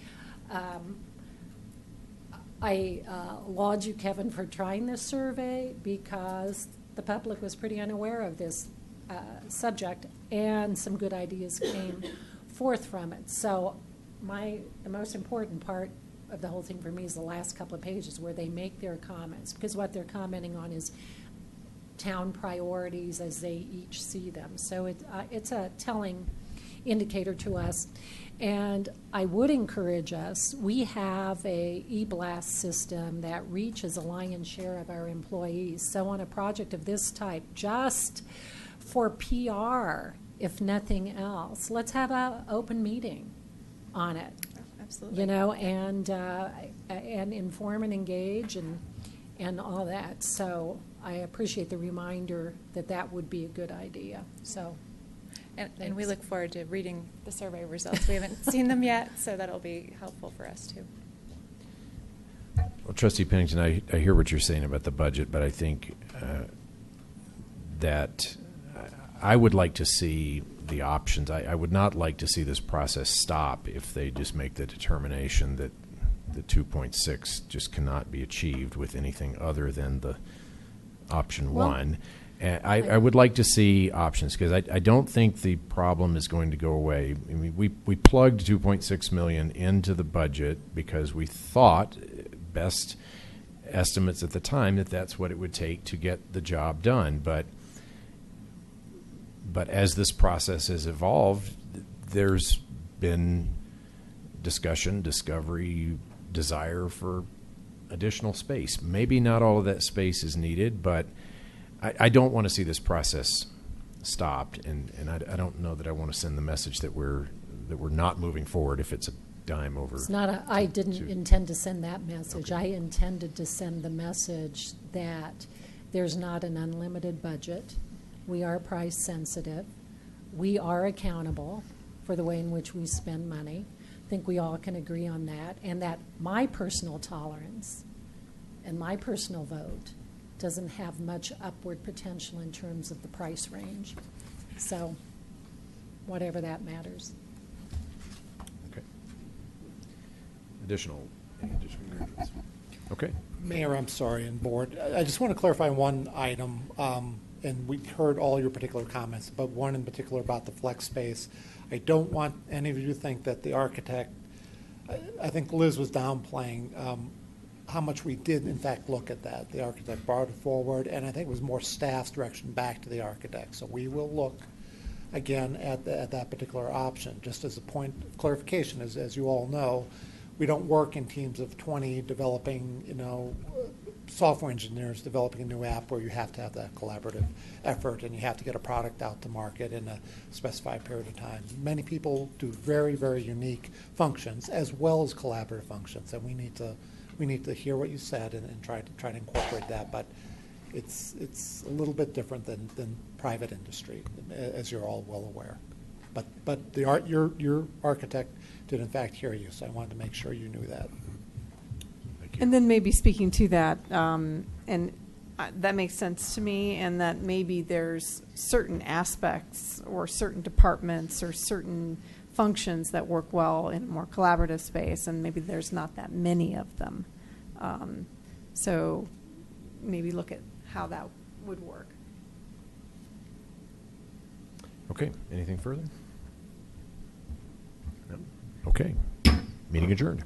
I laud you, Kevin, for trying this survey, because the public was pretty unaware of this subject, and some good ideas came forth from it. So the most important part of the whole thing for me is the last couple of pages where they make their comments, because what they're commenting on is town priorities as they each see them. So it's a telling indicator to us. And I would encourage us, we have a e-blast system that reaches a lion's share of our employees. So on a project of this type, just for PR, if nothing else, let's have an open meeting on it. Absolutely. You know, and inform and engage and all that. So I appreciate the reminder that that would be a good idea. So. And we look forward to reading the survey results. We haven't seen them yet, so that'll be helpful for us too. Well, Trustee Pennington, I hear what you're saying about the budget, but I think that I would like to see the options. I would not like to see this process stop if they just make the determination that the 2.6 just cannot be achieved with anything other than the option one. And I would like to see options, because I don't think the problem is going to go away. I mean, we plugged 2.6 million into the budget because we thought, best estimates at the time, that that's what it would take to get the job done. But as this process has evolved, there's been discussion, discovery, desire for additional space. Maybe not all of that space is needed, but I don't want to see this process stopped, and I don't know that I want to send the message that we're not moving forward if it's a dime over. It's not I didn't intend to send that message. Okay. I intended to send the message that there's not an unlimited budget. We are price sensitive. We are accountable for the way in which we spend money. I think we all can agree on that, and that my personal tolerance and my personal vote doesn't have much upward potential in terms of the price range. So, whatever that matters. Okay. Any additional comments? Okay. Mayor, I'm sorry, and board, I just want to clarify one item, and we heard all your particular comments, but one in particular about the flex space. I don't want any of you to think that the architect, I think Liz was downplaying how much we did in fact look at that. The architect brought it forward, and I think it was more staff's direction back to the architect. So we will look again at that particular option. Just as a point of clarification, as you all know, we don't work in teams of 20 developing, software engineers developing a new app where you have to have that collaborative effort and you have to get a product out to market in a specified period of time. Many people do very, very unique functions as well as collaborative functions, and we need to hear what you said and try to incorporate that. But it's a little bit different than private industry, as you're all well aware. But your architect did in fact hear you, so I wanted to make sure you knew that. And then maybe speaking to that, and that makes sense to me, and that maybe there's certain aspects or certain departments or certain functions that work well in a more collaborative space, and maybe there's not that many of them. So maybe look at how that would work. Okay. Anything further? No. Okay. Meeting adjourned.